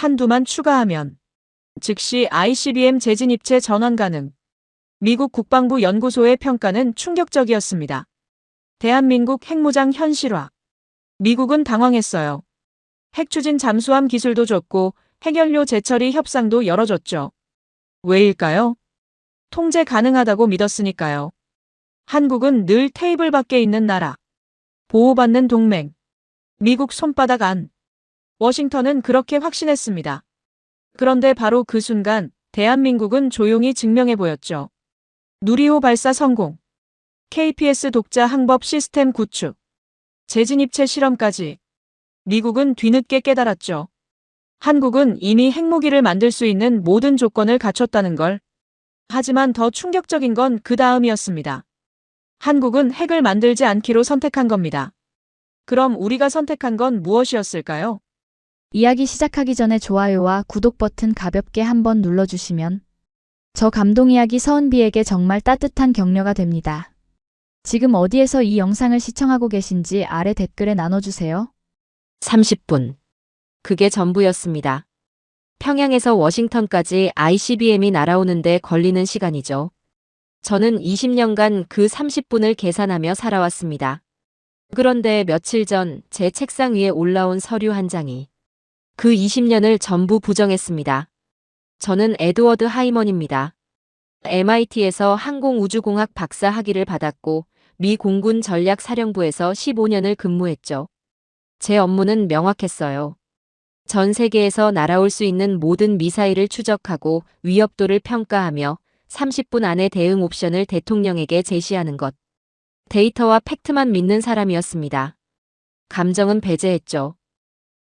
탄두만 추가하면 즉시 ICBM 재진입체 전환 가능. 미국 국방부 연구소의 평가는 충격적이었습니다. 대한민국 핵무장 현실화. 미국은 당황했어요. 핵추진 잠수함 기술도 줬고 핵연료 재처리 협상도 열어줬죠. 왜일까요? 통제 가능하다고 믿었으니까요. 한국은 늘 테이블 밖에 있는 나라. 보호받는 동맹. 미국 손바닥 안. 워싱턴은 그렇게 확신했습니다. 그런데 바로 그 순간 대한민국은 조용히 증명해 보였죠. 누리호 발사 성공. KPS 독자 항법 시스템 구축. 재진입체 실험까지. 미국은 뒤늦게 깨달았죠. 한국은 이미 핵무기를 만들 수 있는 모든 조건을 갖췄다는 걸. 하지만 더 충격적인 건 그 다음이었습니다. 한국은 핵을 만들지 않기로 선택한 겁니다. 그럼 우리가 선택한 건 무엇이었을까요? 이야기 시작하기 전에 좋아요와 구독 버튼 가볍게 한번 눌러주시면 저 감동 이야기 서은비에게 정말 따뜻한 격려가 됩니다. 지금 어디에서 이 영상을 시청하고 계신지 아래 댓글에 나눠주세요. 30분. 그게 전부였습니다. 평양에서 워싱턴까지 ICBM이 날아오는데 걸리는 시간이죠. 저는 20년간 그 30분을 계산하며 살아왔습니다. 그런데 며칠 전 제 책상 위에 올라온 서류 한 장이 그 20년을 전부 부정했습니다. 저는 에드워드 하이먼입니다. MIT에서 항공우주공학 박사 학위를 받았고 미 공군 전략사령부에서 15년을 근무했죠. 제 업무는 명확했어요. 전 세계에서 날아올 수 있는 모든 미사일을 추적하고 위협도를 평가하며 30분 안에 대응 옵션을 대통령에게 제시하는 것. 데이터와 팩트만 믿는 사람이었습니다. 감정은 배제했죠.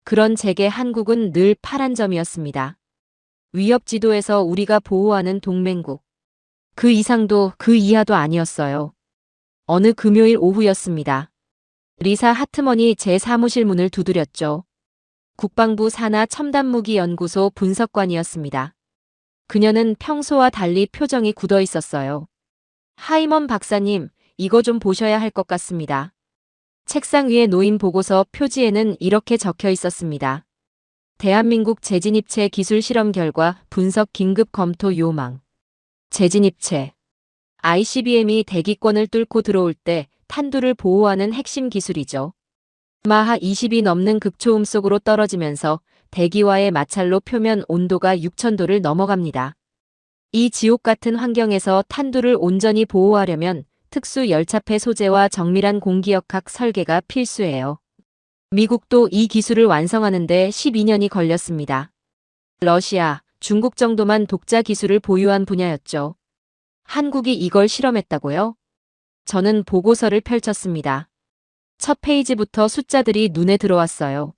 그런 제게 한국은 늘 파란 점이었습니다. 위협 지도에서 우리가 보호하는 동맹국. 그 이상도 그 이하도 아니었어요. 어느 금요일 오후였습니다. 리사 하트먼이 제 사무실 문을 두드렸죠. 국방부 산하 첨단무기연구소 분석관이었습니다. 그녀는 평소와 달리 표정이 굳어 있었어요. 하이먼 박사님, 이거 좀 보셔야 할 것 같습니다. 책상 위에 놓인 보고서 표지에는 이렇게 적혀 있었습니다. 대한민국 재진입체 기술 실험 결과 분석 긴급 검토 요망. 재진입체. ICBM이 대기권을 뚫고 들어올 때 탄두를 보호하는 핵심 기술이죠. 마하 20이 넘는 극초음 속으로 떨어지면서 대기와의 마찰로 표면 온도가 6000도를 넘어갑니다. 이 지옥 같은 환경에서 탄두를 온전히 보호하려면 특수 열차폐 소재와 정밀한 공기역학 설계가 필수예요. 미국도 이 기술을 완성하는데 12년이 걸렸습니다. 러시아, 중국 정도만 독자 기술을 보유한 분야였죠. 한국이 이걸 실험했다고요? 저는 보고서를 펼쳤습니다. 첫 페이지부터 숫자들이 눈에 들어왔어요.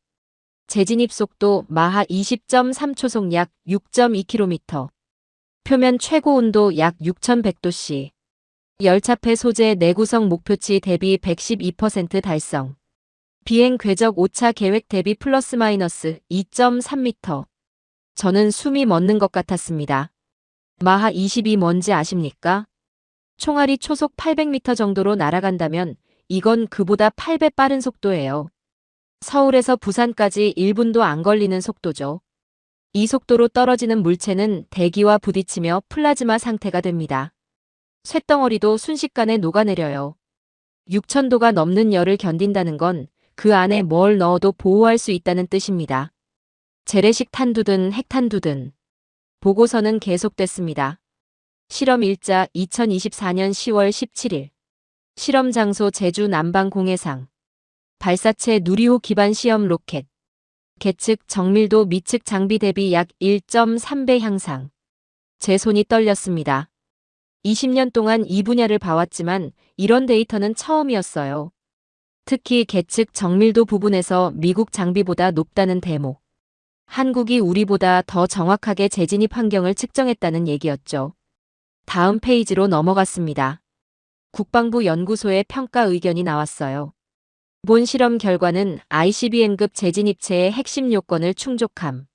재진입 속도 마하 20.3초속 약 6.2km. 표면 최고 온도 약 6100도씨. 열차폐 소재 내구성 목표치 대비 112% 달성. 비행 궤적 오차 계획 대비 플러스 마이너스 2.3m. 저는 숨이 멎는 것 같았습니다. 마하 20이 뭔지 아십니까? 총알이 초속 800m 정도로 날아간다면 이건 그보다 8배 빠른 속도예요. 서울에서 부산까지 1분도 안 걸리는 속도죠. 이 속도로 떨어지는 물체는 대기와 부딪히며 플라즈마 상태가 됩니다. 쇳덩어리도 순식간에 녹아내려요. 6000도가 넘는 열을 견딘다는 건 그 안에 뭘 넣어도 보호할 수 있다는 뜻입니다. 재래식 탄두든 핵탄두든. 보고서는 계속됐습니다. 실험 일자 2024년 10월 17일. 실험 장소 제주 남방 공해상. 발사체 누리호 기반 시험 로켓. 계측 정밀도 미측 장비 대비 약 1.3배 향상. 제 손이 떨렸습니다. 20년 동안 이 분야를 봐왔지만 이런 데이터는 처음이었어요. 특히 계측 정밀도 부분에서 미국 장비보다 높다는 대목. 한국이 우리보다 더 정확하게 재진입 환경을 측정했다는 얘기였죠. 다음 페이지로 넘어갔습니다. 국방부 연구소의 평가 의견이 나왔어요. 본 실험 결과는 ICBM급 재진입체의 핵심 요건을 충족함.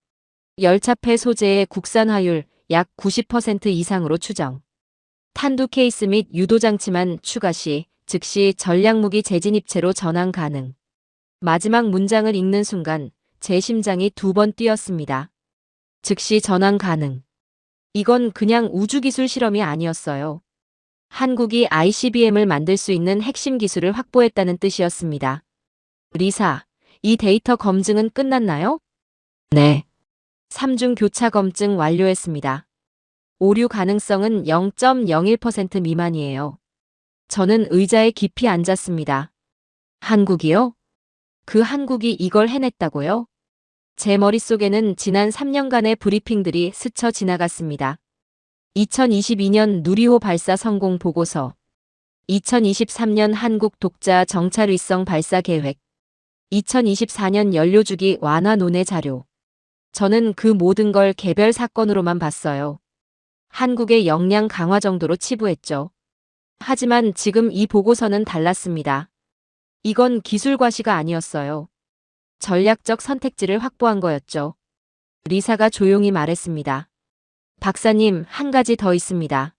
열차폐 소재의 국산화율 약 90% 이상으로 추정. 탄두 케이스 및 유도장치만 추가 시 즉시 전략무기 재진입체로 전환 가능. 마지막 문장을 읽는 순간 제 심장이 2번 뛰었습니다. 즉시 전환 가능. 이건 그냥 우주기술 실험이 아니었어요. 한국이 ICBM을 만들 수 있는 핵심 기술을 확보했다는 뜻이었습니다. 리사, 이 데이터 검증은 끝났나요? 네. 3중 교차 검증 완료했습니다. 오류 가능성은 0.01% 미만이에요. 저는 의자에 깊이 앉았습니다. 한국이요? 그 한국이 이걸 해냈다고요? 제 머릿속에는 지난 3년간의 브리핑들이 스쳐 지나갔습니다. 2022년 누리호 발사 성공 보고서, 2023년 한국 독자 정찰 위성 발사 계획, 2024년 연료주기 완화 논의 자료. 저는 그 모든 걸 개별 사건으로만 봤어요. 한국의 역량 강화 정도로 치부했죠. 하지만 지금 이 보고서는 달랐습니다. 이건 기술 과시가 아니었어요. 전략적 선택지를 확보한 거였죠. 리사가 조용히 말했습니다. 박사님, 한 가지 더 있습니다.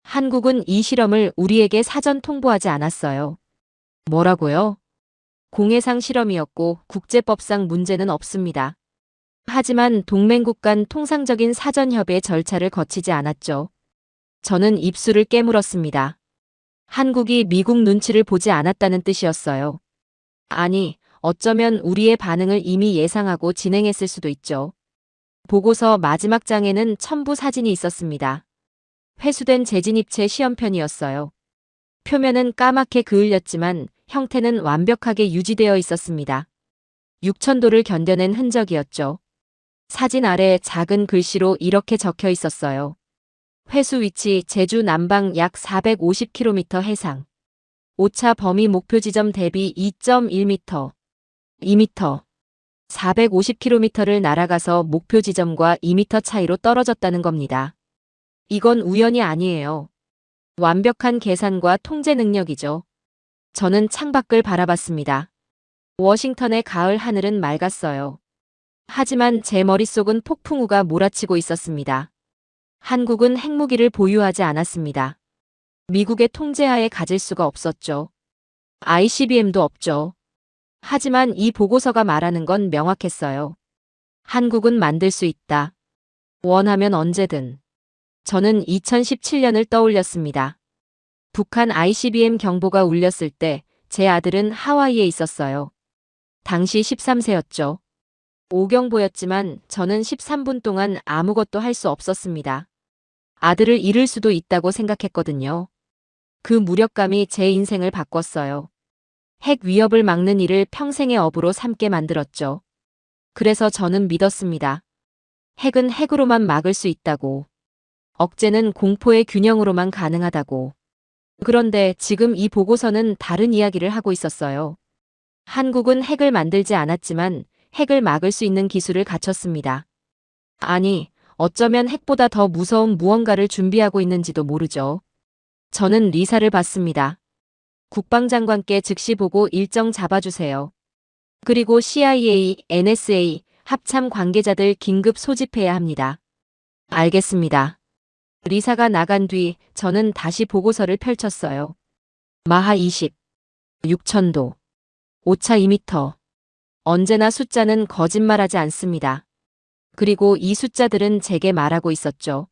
한국은 이 실험을 우리에게 사전 통보하지 않았어요. 뭐라고요? 공해상 실험이었고 국제법상 문제는 없습니다. 하지만 동맹국 간 통상적인 사전 협의 절차를 거치지 않았죠. 저는 입술을 깨물었습니다. 한국이 미국 눈치를 보지 않았다는 뜻이었어요. 아니, 어쩌면 우리의 반응을 이미 예상하고 진행했을 수도 있죠. 보고서 마지막 장에는 첨부 사진이 있었습니다. 회수된 재진입체 시험편이었어요. 표면은 까맣게 그을렸지만 형태는 완벽하게 유지되어 있었습니다. 6000도를 견뎌낸 흔적이었죠. 사진 아래 작은 글씨로 이렇게 적혀 있었어요. 회수 위치 제주 남방 약 450km 해상. 오차 범위 목표 지점 대비 2.1m, 2m. 450km를 날아가서 목표 지점과 2m 차이로 떨어졌다는 겁니다. 이건 우연이 아니에요. 완벽한 계산과 통제 능력이죠. 저는 창밖을 바라봤습니다. 워싱턴의 가을 하늘은 맑았어요. 하지만 제 머릿속은 폭풍우가 몰아치고 있었습니다. 한국은 핵무기를 보유하지 않았습니다. 미국의 통제하에 가질 수가 없었죠. ICBM도 없죠. 하지만 이 보고서가 말하는 건 명확했어요. 한국은 만들 수 있다. 원하면 언제든. 저는 2017년을 떠올렸습니다. 북한 ICBM 경보가 울렸을 때 제 아들은 하와이에 있었어요. 당시 13세였죠. 오경보였지만 저는 13분 동안 아무것도 할 수 없었습니다. 아들을 잃을 수도 있다고 생각했거든요. 그 무력감이 제 인생을 바꿨어요. 핵 위협을 막는 일을 평생의 업으로 삼게 만들었죠. 그래서 저는 믿었습니다. 핵은 핵으로만 막을 수 있다고. 억제는 공포의 균형으로만 가능하다고. 그런데 지금 이 보고서는 다른 이야기를 하고 있었어요. 한국은 핵을 만들지 않았지만 핵을 막을 수 있는 기술을 갖췄습니다. 아니, 어쩌면 핵보다 더 무서운 무언가를 준비하고 있는지도 모르죠. 저는 리사를 봤습니다. 국방장관께 즉시 보고 일정 잡아주세요. 그리고 CIA, NSA, 합참 관계자들 긴급 소집해야 합니다. 알겠습니다. 리사가 나간 뒤 저는 다시 보고서를 펼쳤어요. 마하 20, 6000도, 오차 2m. 언제나 숫자는 거짓말하지 않습니다. 그리고 이 숫자들은 제게 말하고 있었죠.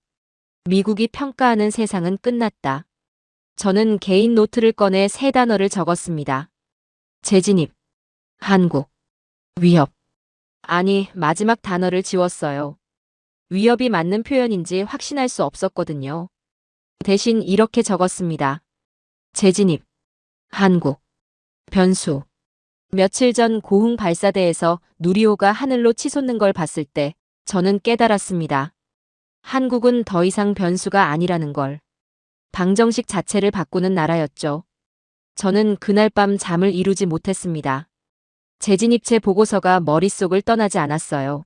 미국이 평가하는 세상은 끝났다. 저는 개인 노트를 꺼내 세 단어를 적었습니다. 재진입, 한국, 위협. 아니, 마지막 단어를 지웠어요. 위협이 맞는 표현인지 확신할 수 없었거든요. 대신 이렇게 적었습니다. 재진입, 한국, 변수. 며칠 전 고흥 발사대에서 누리호가 하늘로 치솟는 걸 봤을 때 저는 깨달았습니다. 한국은 더 이상 변수가 아니라는 걸. 방정식 자체를 바꾸는 나라였죠. 저는 그날 밤 잠을 이루지 못했습니다. 재진입체 보고서가 머릿속을 떠나지 않았어요.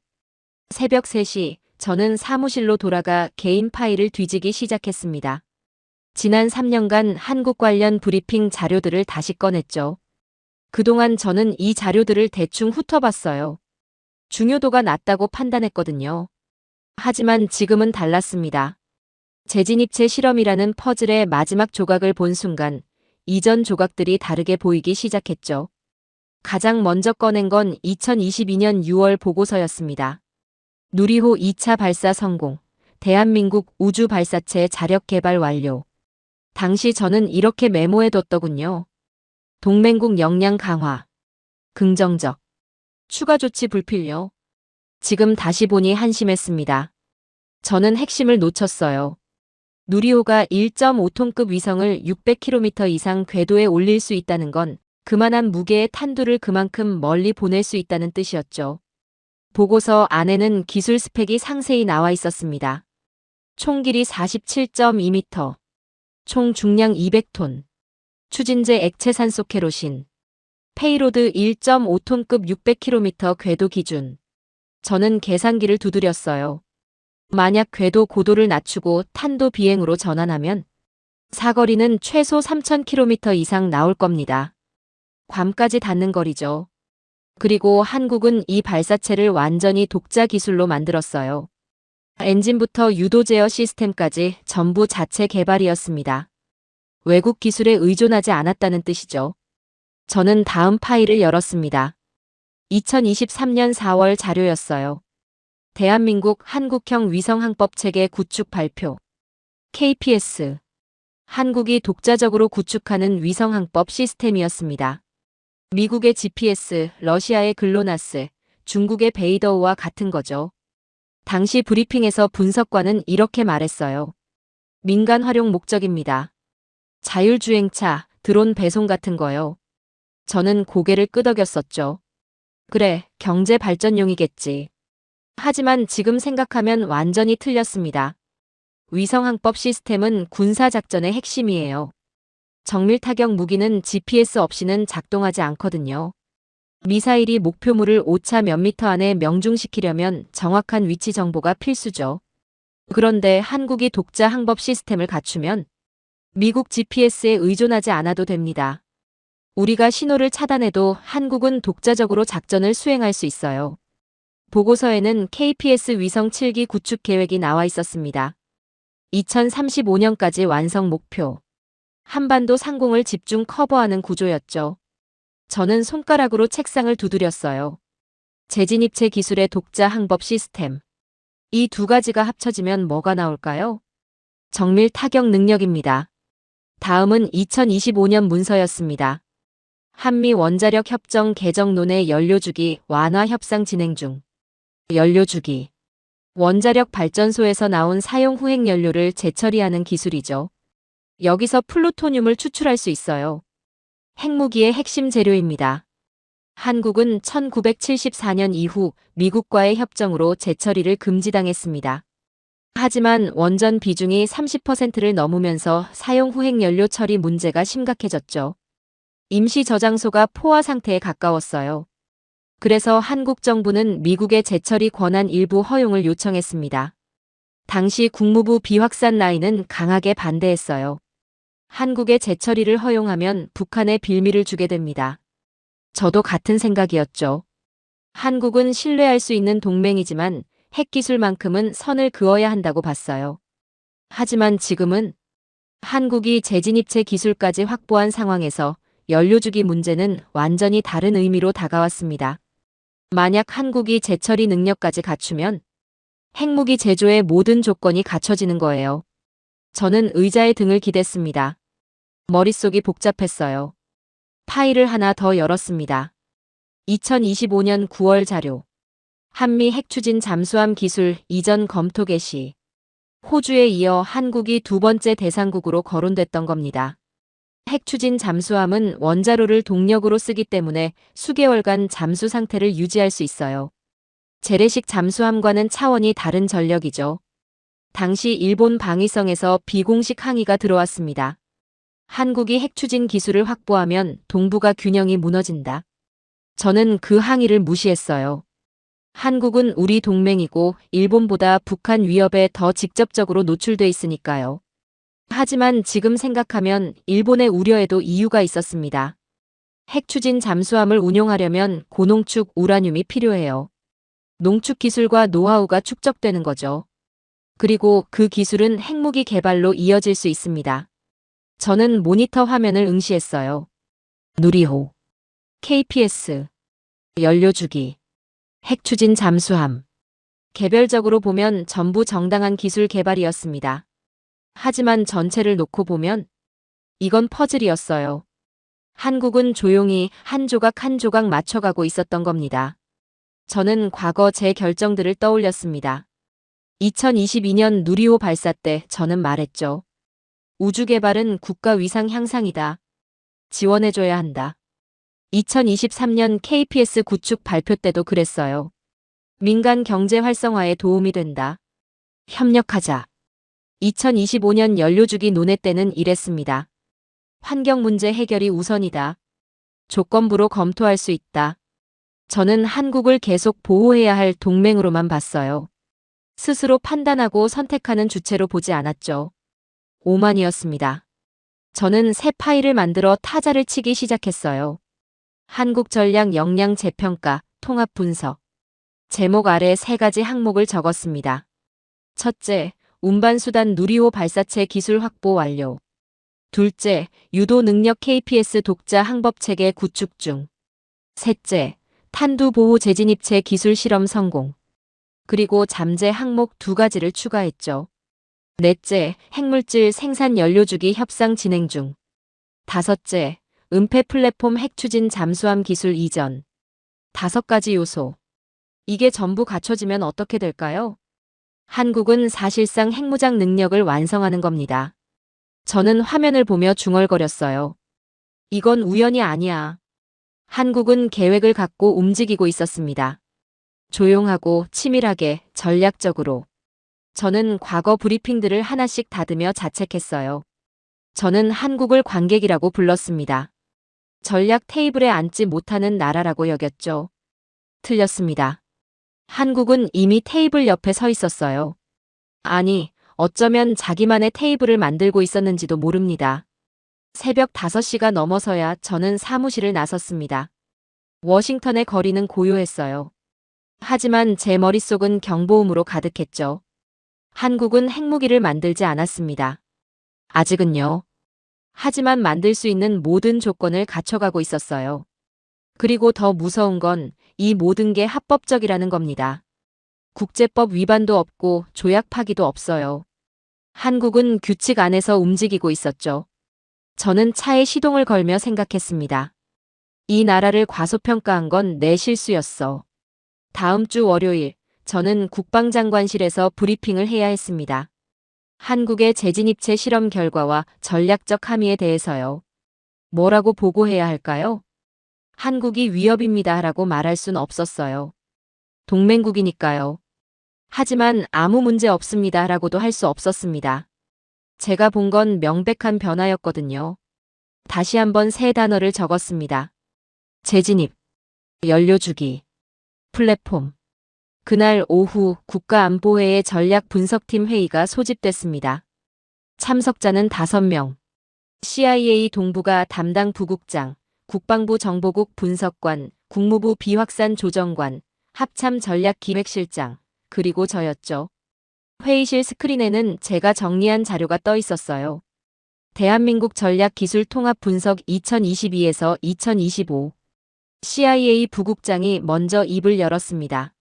새벽 3시 저는 사무실로 돌아가 개인 파일을 뒤지기 시작했습니다. 지난 3년간 한국 관련 브리핑 자료들을 다시 꺼냈죠. 그동안 저는 이 자료들을 대충 훑어봤어요. 중요도가 낮다고 판단했거든요. 하지만 지금은 달랐습니다. 재진입체 실험이라는 퍼즐의 마지막 조각을 본 순간 이전 조각들이 다르게 보이기 시작했죠. 가장 먼저 꺼낸 건 2022년 6월 보고서였습니다. 누리호 2차 발사 성공. 대한민국 우주 발사체 자력 개발 완료. 당시 저는 이렇게 메모해뒀더군요. 동맹국 역량 강화. 긍정적. 추가 조치 불필요. 지금 다시 보니 한심했습니다. 저는 핵심을 놓쳤어요. 누리호가 1.5톤급 위성을 600km 이상 궤도에 올릴 수 있다는 건 그만한 무게의 탄두를 그만큼 멀리 보낼 수 있다는 뜻이었죠. 보고서 안에는 기술 스펙이 상세히 나와 있었습니다. 총 길이 47.2m, 총 중량 200톤, 추진제 액체 산소 케로신, 페이로드 1.5톤급 600km 궤도 기준. 저는 계산기를 두드렸어요. 만약 궤도 고도를 낮추고 탄도 비행으로 전환하면 사거리는 최소 3,000km 이상 나올 겁니다. 괌까지 닿는 거리죠. 그리고 한국은 이 발사체를 완전히 독자 기술로 만들었어요. 엔진부터 유도 제어 시스템까지 전부 자체 개발이었습니다. 외국 기술에 의존하지 않았다는 뜻이죠. 저는 다음 파일을 열었습니다. 2023년 4월 자료였어요. 대한민국 한국형 위성항법 체계 구축 발표. KPS. 한국이 독자적으로 구축하는 위성항법 시스템이었습니다. 미국의 GPS, 러시아의 글로나스, 중국의 베이더우와 같은 거죠. 당시 브리핑에서 분석관은 이렇게 말했어요. 민간 활용 목적입니다. 자율주행차, 드론 배송 같은 거요. 저는 고개를 끄덕였었죠. 그래, 경제 발전용이겠지. 하지만 지금 생각하면 완전히 틀렸습니다. 위성항법 시스템은 군사작전의 핵심이에요. 정밀타격 무기는 GPS 없이는 작동하지 않거든요. 미사일이 목표물을 오차 몇 미터 안에 명중시키려면 정확한 위치 정보가 필수죠. 그런데 한국이 독자 항법 시스템을 갖추면 미국 GPS에 의존하지 않아도 됩니다. 우리가 신호를 차단해도 한국은 독자적으로 작전을 수행할 수 있어요. 보고서에는 KPS 위성 7기 구축 계획이 나와 있었습니다. 2035년까지 완성 목표. 한반도 상공을 집중 커버하는 구조였죠. 저는 손가락으로 책상을 두드렸어요. 재진입체 기술의 독자 항법 시스템. 이 두 가지가 합쳐지면 뭐가 나올까요? 정밀 타격 능력입니다. 다음은 2025년 문서였습니다. 한미 원자력 협정 개정론의 연료주기 완화 협상 진행 중. 연료주기. 원자력 발전소에서 나온 사용 후행 연료를 재처리하는 기술이죠. 여기서 플루토늄을 추출할 수 있어요. 핵무기의 핵심 재료입니다. 한국은 1974년 이후 미국과의 협정으로 재처리를 금지당했습니다. 하지만 원전 비중이 30%를 넘으면서 사용 후행 연료 처리 문제가 심각해졌죠. 임시 저장소가 포화 상태에 가까웠어요. 그래서 한국 정부는 미국의 재처리 권한 일부 허용을 요청했습니다. 당시 국무부 비확산 라인은 강하게 반대했어요. 한국의 재처리를 허용하면 북한에 빌미를 주게 됩니다. 저도 같은 생각이었죠. 한국은 신뢰할 수 있는 동맹이지만 핵기술만큼은 선을 그어야 한다고 봤어요. 하지만 지금은 한국이 재진입체 기술까지 확보한 상황에서 연료주기 문제는 완전히 다른 의미로 다가왔습니다. 만약 한국이 재처리 능력까지 갖추면 핵무기 제조의 모든 조건이 갖춰지는 거예요. 저는 의자에 등을 기댔습니다. 머릿속이 복잡했어요. 파일을 하나 더 열었습니다. 2025년 9월 자료. 한미 핵추진 잠수함 기술 이전 검토 개시. 호주에 이어 한국이 두 번째 대상국으로 거론됐던 겁니다. 핵추진 잠수함은 원자로를 동력으로 쓰기 때문에 수개월간 잠수 상태를 유지할 수 있어요. 재래식 잠수함과는 차원이 다른 전력이죠. 당시 일본 방위성에서 비공식 항의가 들어왔습니다. 한국이 핵추진 기술을 확보하면 동북아 균형이 무너진다. 저는 그 항의를 무시했어요. 한국은 우리 동맹이고 일본보다 북한 위협에 더 직접적으로 노출돼 있으니까요. 하지만 지금 생각하면 일본의 우려에도 이유가 있었습니다. 핵추진 잠수함을 운용하려면 고농축 우라늄이 필요해요. 농축 기술과 노하우가 축적되는 거죠. 그리고 그 기술은 핵무기 개발로 이어질 수 있습니다. 저는 모니터 화면을 응시했어요. 누리호, KPS, 연료주기, 핵추진 잠수함, 개별적으로 보면 전부 정당한 기술 개발이었습니다. 하지만 전체를 놓고 보면 이건 퍼즐이었어요. 한국은 조용히 한 조각 한 조각 맞춰가고 있었던 겁니다. 저는 과거 제 결정들을 떠올렸습니다. 2022년 누리호 발사 때 저는 말했죠. 우주 개발은 국가 위상 향상이다. 지원해줘야 한다. 2023년 KPS 구축 발표 때도 그랬어요. 민간 경제 활성화에 도움이 된다. 협력하자. 2025년 연료주기 논의 때는 이랬습니다. 환경 문제 해결이 우선이다. 조건부로 검토할 수 있다. 저는 한국을 계속 보호해야 할 동맹으로만 봤어요. 스스로 판단하고 선택하는 주체로 보지 않았죠. 오만이었습니다. 저는 새 파일을 만들어 타자를 치기 시작했어요. 한국 전략 역량 재평가, 통합 분석. 제목 아래 3가지 항목을 적었습니다. 첫째, 운반수단 누리호 발사체 기술 확보 완료. 둘째, 유도 능력 KPS 독자 항법체계 구축 중. 셋째, 탄두 보호 재진입체 기술 실험 성공. 그리고 잠재 항목 2가지를 추가했죠. 넷째, 핵물질 생산 연료주기 협상 진행 중. 다섯째, 은폐 플랫폼 핵 추진 잠수함 기술 이전. 5가지 요소. 이게 전부 갖춰지면 어떻게 될까요? 한국은 사실상 핵무장 능력을 완성하는 겁니다. 저는 화면을 보며 중얼거렸어요. 이건 우연이 아니야. 한국은 계획을 갖고 움직이고 있었습니다. 조용하고 치밀하게, 전략적으로. 저는 과거 브리핑들을 하나씩 다듬며 자책했어요. 저는 한국을 관객이라고 불렀습니다. 전략 테이블에 앉지 못하는 나라라고 여겼죠. 틀렸습니다. 한국은 이미 테이블 옆에 서 있었어요. 아니, 어쩌면 자기만의 테이블을 만들고 있었는지도 모릅니다. 새벽 5시가 넘어서야 저는 사무실을 나섰습니다. 워싱턴의 거리는 고요했어요. 하지만 제 머릿속은 경보음으로 가득했죠. 한국은 핵무기를 만들지 않았습니다. 아직은요. 하지만 만들 수 있는 모든 조건을 갖춰가고 있었어요. 그리고 더 무서운 건 이 모든 게 합법적이라는 겁니다. 국제법 위반도 없고 조약 파기도 없어요. 한국은 규칙 안에서 움직이고 있었죠. 저는 차에 시동을 걸며 생각했습니다. 이 나라를 과소평가한 건 내 실수였어. 다음 주 월요일, 저는 국방장관실에서 브리핑을 해야 했습니다. 한국의 재진입체 실험 결과와 전략적 함의에 대해서요. 뭐라고 보고해야 할까요? 한국이 위협입니다 라고 말할 순 없었어요. 동맹국이니까요. 하지만 아무 문제 없습니다 라고도 할 수 없었습니다. 제가 본 건 명백한 변화였거든요. 다시 한번 3단어를 적었습니다. 재진입, 연료주기, 플랫폼. 그날 오후 국가안보회의 전략분석팀 회의가 소집됐습니다. 참석자는 5명. CIA 동부가 담당 부국장, 국방부 정보국 분석관, 국무부 비확산 조정관, 합참 전략기획실장, 그리고 저였죠. 회의실 스크린에는 제가 정리한 자료가 떠 있었어요. 대한민국 전략기술 통합 분석 2022에서 2025. CIA 부국장이 먼저 입을 열었습니다.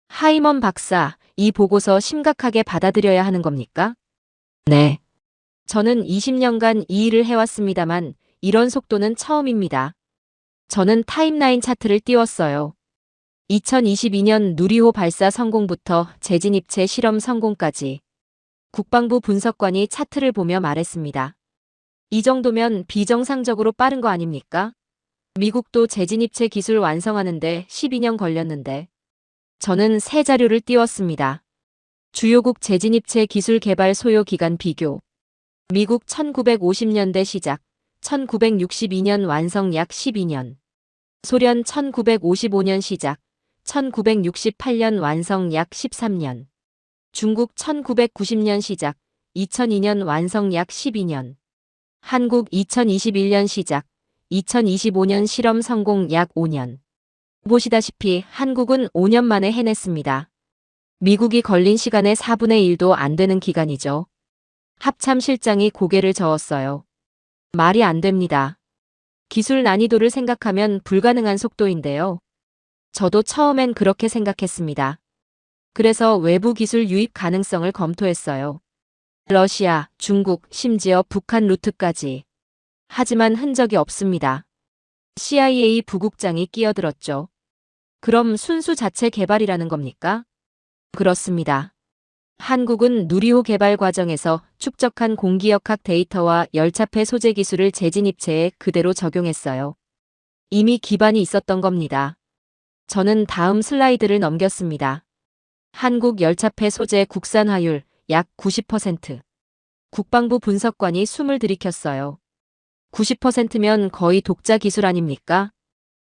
하이먼 박사, 이 보고서 심각하게 받아들여야 하는 겁니까? 네. 저는 20년간 이 일을 해왔습니다만 이런 속도는 처음입니다. 저는 타임라인 차트를 띄웠어요. 2022년 누리호 발사 성공부터 재진입체 실험 성공까지. 국방부 분석관이 차트를 보며 말했습니다. 이 정도면 비정상적으로 빠른 거 아닙니까? 미국도 재진입체 기술 완성하는데 12년 걸렸는데. 저는 새 자료를 띄웠습니다. 주요국 재진입체 기술 개발 소요 기간 비교. 미국 1950년대 시작, 1962년 완성 약 12년. 소련 1955년 시작, 1968년 완성 약 13년. 중국 1990년 시작, 2002년 완성 약 12년. 한국 2021년 시작, 2025년 실험 성공 약 5년. 보시다시피 한국은 5년 만에 해냈습니다. 미국이 걸린 시간의 4분의 1도 안 되는 기간이죠. 합참실장이 고개를 저었어요. 말이 안 됩니다. 기술 난이도를 생각하면 불가능한 속도인데요. 저도 처음엔 그렇게 생각했습니다. 그래서 외부 기술 유입 가능성을 검토했어요. 러시아, 중국, 심지어 북한 루트까지. 하지만 흔적이 없습니다. CIA 부국장이 끼어들었죠. 그럼 순수 자체 개발이라는 겁니까? 그렇습니다. 한국은 누리호 개발 과정에서 축적한 공기역학 데이터와 열차폐 소재 기술을 재진입체에 그대로 적용했어요. 이미 기반이 있었던 겁니다. 저는 다음 슬라이드를 넘겼습니다. 한국 열차폐 소재 국산화율 약 90%. 국방부 분석관이 숨을 들이켰어요. 90%면 거의 독자 기술 아닙니까?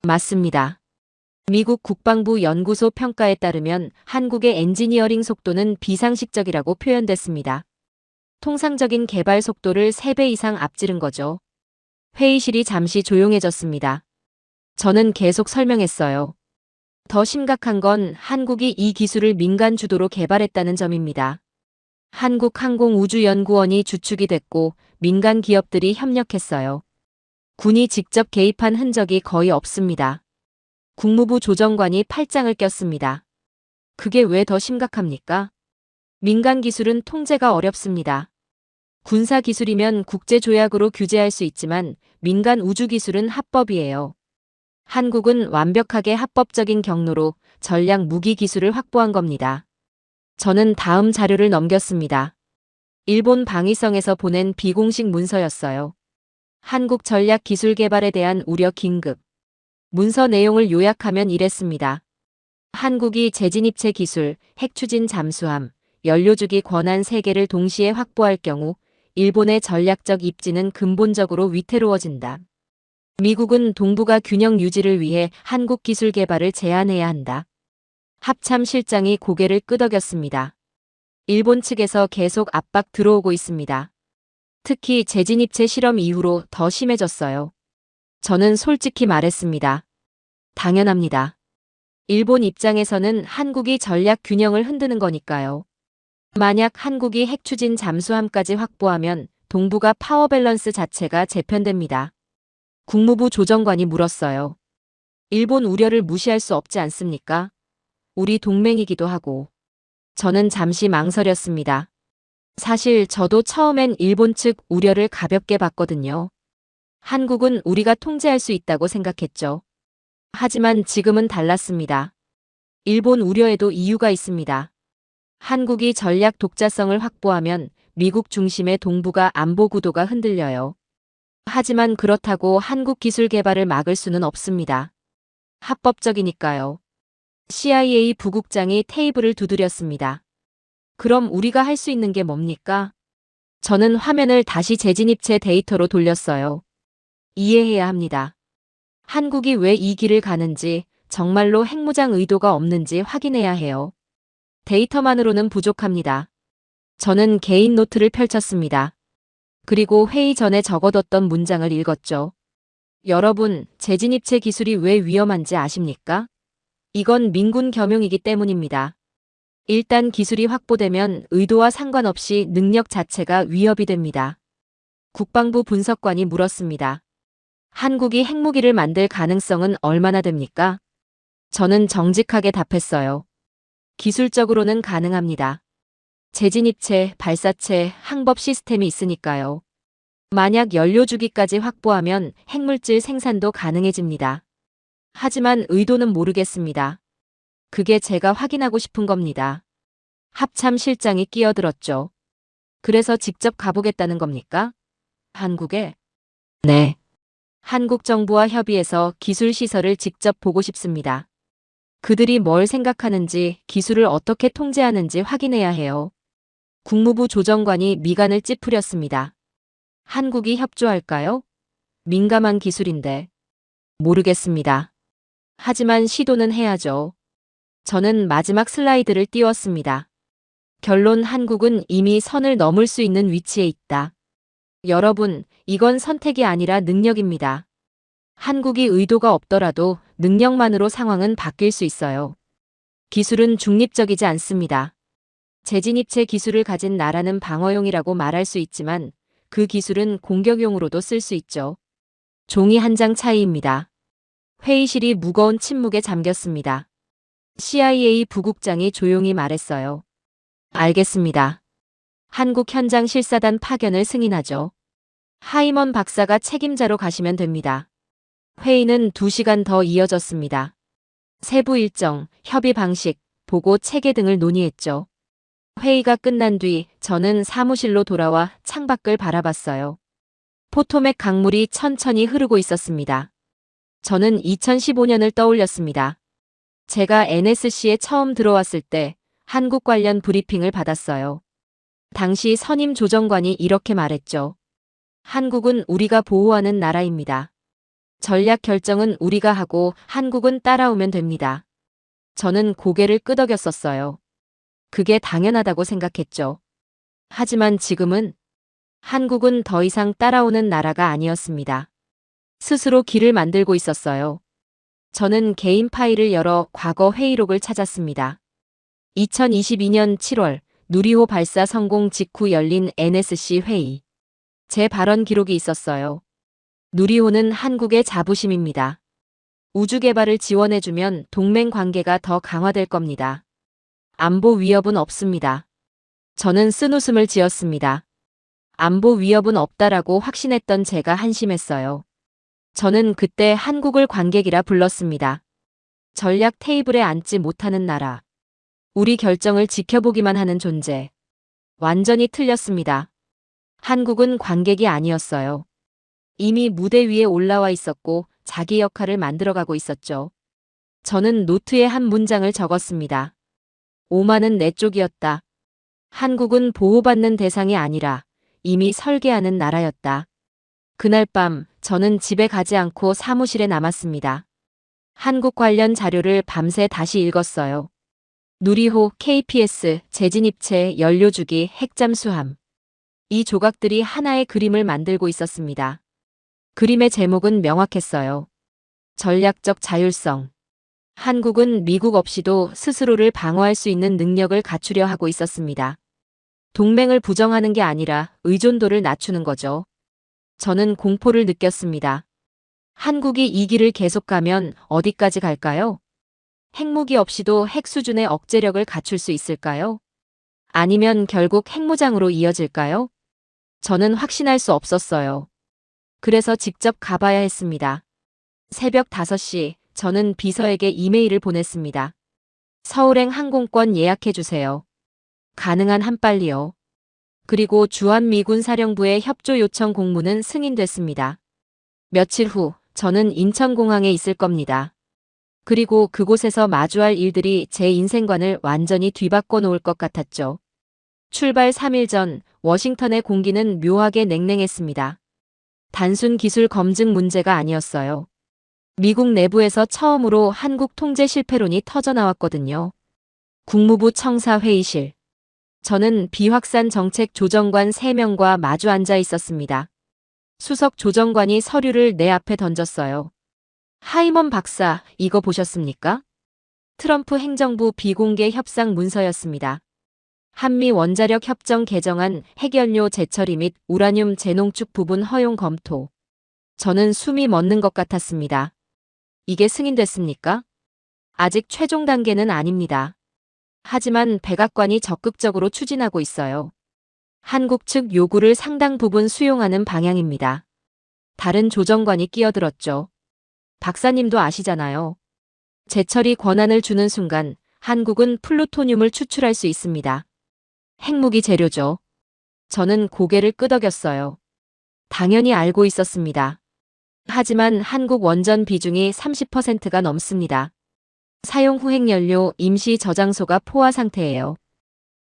맞습니다. 미국 국방부 연구소 평가에 따르면 한국의 엔지니어링 속도는 비상식적이라고 표현됐습니다. 통상적인 개발 속도를 3배 이상 앞지른 거죠. 회의실이 잠시 조용해졌습니다. 저는 계속 설명했어요. 더 심각한 건 한국이 이 기술을 민간 주도로 개발했다는 점입니다. 한국항공우주연구원이 주축이 됐고 민간 기업들이 협력했어요. 군이 직접 개입한 흔적이 거의 없습니다. 국무부 조정관이 팔짱을 꼈습니다. 그게 왜 더 심각합니까? 민간 기술은 통제가 어렵습니다. 군사 기술이면 국제조약으로 규제할 수 있지만 민간 우주 기술은 합법이에요. 한국은 완벽하게 합법적인 경로로 전략 무기 기술을 확보한 겁니다. 저는 다음 자료를 넘겼습니다. 일본 방위성에서 보낸 비공식 문서였어요. 한국 전략 기술 개발에 대한 우려 긴급. 문서 내용을 요약하면 이랬습니다. 한국이 재진입체 기술, 핵추진 잠수함, 연료주기 권한 3개를 동시에 확보할 경우 일본의 전략적 입지는 근본적으로 위태로워진다. 미국은 동북아 균형 유지를 위해 한국 기술 개발을 제한해야 한다. 합참 실장이 고개를 끄덕였습니다. 일본 측에서 계속 압박 들어오고 있습니다. 특히 재진입체 실험 이후로 더 심해졌어요. 저는 솔직히 말했습니다. 당연합니다. 일본 입장에서는 한국이 전략 균형을 흔드는 거니까요. 만약 한국이 핵추진 잠수함까지 확보하면 동북아 파워 밸런스 자체가 재편됩니다. 국무부 조정관이 물었어요. 일본 우려를 무시할 수 없지 않습니까? 우리 동맹이기도 하고. 저는 잠시 망설였습니다. 사실 저도 처음엔 일본 측 우려를 가볍게 봤거든요. 한국은 우리가 통제할 수 있다고 생각했죠. 하지만 지금은 달랐습니다. 일본 우려에도 이유가 있습니다. 한국이 전략 독자성을 확보하면 미국 중심의 동북아 안보 구도가 흔들려요. 하지만 그렇다고 한국 기술 개발을 막을 수는 없습니다. 합법적이니까요. CIA 부국장이 테이블을 두드렸습니다. 그럼 우리가 할 수 있는 게 뭡니까? 저는 화면을 다시 재진입체 데이터로 돌렸어요. 이해해야 합니다. 한국이 왜 이 길을 가는지, 정말로 핵무장 의도가 없는지 확인해야 해요. 데이터만으로는 부족합니다. 저는 개인 노트를 펼쳤습니다. 그리고 회의 전에 적어뒀던 문장을 읽었죠. 여러분, 재진입체 기술이 왜 위험한지 아십니까? 이건 민군 겸용이기 때문입니다. 일단 기술이 확보되면 의도와 상관없이 능력 자체가 위협이 됩니다. 국방부 분석관이 물었습니다. 한국이 핵무기를 만들 가능성은 얼마나 됩니까? 저는 정직하게 답했어요. 기술적으로는 가능합니다. 재진입체, 발사체, 항법 시스템이 있으니까요. 만약 연료주기까지 확보하면 핵물질 생산도 가능해집니다. 하지만 의도는 모르겠습니다. 그게 제가 확인하고 싶은 겁니다. 합참 실장이 끼어들었죠. 그래서 직접 가보겠다는 겁니까? 한국에? 네. 한국 정부와 협의해서 기술 시설을 직접 보고 싶습니다. 그들이 뭘 생각하는지, 기술을 어떻게 통제하는지 확인해야 해요. 국무부 조정관이 미간을 찌푸렸습니다. 한국이 협조할까요? 민감한 기술인데. 모르겠습니다. 하지만 시도는 해야죠. 저는 마지막 슬라이드를 띄웠습니다. 결론 한국은 이미 선을 넘을 수 있는 위치에 있다. 여러분, 이건 선택이 아니라 능력입니다. 한국이 의도가 없더라도 능력만으로 상황은 바뀔 수 있어요. 기술은 중립적이지 않습니다. 재진입체 기술을 가진 나라는 방어용이라고 말할 수 있지만 그 기술은 공격용으로도 쓸 수 있죠. 종이 한 장 차이입니다. 회의실이 무거운 침묵에 잠겼습니다. CIA 부국장이 조용히 말했어요. 알겠습니다. 한국 현장 실사단 파견을 승인하죠. 하이먼 박사가 책임자로 가시면 됩니다. 회의는 2시간 더 이어졌습니다. 세부 일정, 협의 방식, 보고 체계 등을 논의했죠. 회의가 끝난 뒤 저는 사무실로 돌아와 창밖을 바라봤어요. 포토맥 강물이 천천히 흐르고 있었습니다. 저는 2015년을 떠올렸습니다. 제가 NSC에 처음 들어왔을 때 한국 관련 브리핑을 받았어요. 당시 선임 조정관이 이렇게 말했죠. 한국은 우리가 보호하는 나라입니다. 전략 결정은 우리가 하고 한국은 따라오면 됩니다. 저는 고개를 끄덕였었어요. 그게 당연하다고 생각했죠. 하지만 지금은 한국은 더 이상 따라오는 나라가 아니었습니다. 스스로 길을 만들고 있었어요. 저는 개인 파일을 열어 과거 회의록을 찾았습니다. 2022년 7월 누리호 발사 성공 직후 열린 NSC 회의. 제 발언 기록이 있었어요. 누리호는 한국의 자부심입니다. 우주 개발을 지원해주면 동맹 관계가 더 강화될 겁니다. 안보 위협은 없습니다. 저는 쓴웃음을 지었습니다. 안보 위협은 없다라고 확신했던 제가 한심했어요. 저는 그때 한국을 관객이라 불렀습니다. 전략 테이블에 앉지 못하는 나라. 우리 결정을 지켜보기만 하는 존재. 완전히 틀렸습니다. 한국은 관객이 아니었어요. 이미 무대 위에 올라와 있었고 자기 역할을 만들어가고 있었죠. 저는 노트에 한 문장을 적었습니다. 오만은 내 쪽이었다. 한국은 보호받는 대상이 아니라 이미 설계하는 나라였다. 그날 밤 저는 집에 가지 않고 사무실에 남았습니다. 한국 관련 자료를 밤새 다시 읽었어요. 누리호, KPS, 재진입체, 연료주기, 핵잠수함. 이 조각들이 하나의 그림을 만들고 있었습니다. 그림의 제목은 명확했어요. 전략적 자율성. 한국은 미국 없이도 스스로를 방어할 수 있는 능력을 갖추려 하고 있었습니다. 동맹을 부정하는 게 아니라 의존도를 낮추는 거죠. 저는 공포를 느꼈습니다. 한국이 이 길을 계속 가면 어디까지 갈까요? 핵무기 없이도 핵 수준의 억제력을 갖출 수 있을까요? 아니면 결국 핵무장으로 이어질까요? 저는 확신할 수 없었어요. 그래서 직접 가봐야 했습니다. 새벽 5시 저는 비서에게 이메일을 보냈습니다. 서울행 항공권 예약해주세요. 가능한 한 빨리요. 그리고 주한미군 사령부의 협조 요청 공문은 승인됐습니다. 며칠 후 저는 인천공항에 있을 겁니다. 그리고 그곳에서 마주할 일들이 제 인생관을 완전히 뒤바꿔 놓을 것 같았죠. 출발 3일 전 워싱턴의 공기는 묘하게 냉랭했습니다. 단순 기술 검증 문제가 아니었어요. 미국 내부에서 처음으로 한국 통제 실패론이 터져나왔거든요. 국무부 청사회의실. 저는 비확산 정책 조정관 3명과 마주 앉아 있었습니다. 수석 조정관이 서류를 내 앞에 던졌어요. 하이먼 박사, 이거 보셨습니까? 트럼프 행정부 비공개 협상 문서였습니다. 한미 원자력 협정 개정안, 핵연료 재처리 및 우라늄 재농축 부분 허용 검토. 저는 숨이 멎는 것 같았습니다. 이게 승인됐습니까? 아직 최종 단계는 아닙니다. 하지만 백악관이 적극적으로 추진하고 있어요. 한국 측 요구를 상당 부분 수용하는 방향입니다. 다른 조정관이 끼어들었죠. 박사님도 아시잖아요. 재처리 권한을 주는 순간 한국은 플루토늄을 추출할 수 있습니다. 핵무기 재료죠. 저는 고개를 끄덕였어요. 당연히 알고 있었습니다. 하지만 한국 원전 비중이 30%가 넘습니다. 사용 후 핵연료 임시 저장소가 포화 상태예요.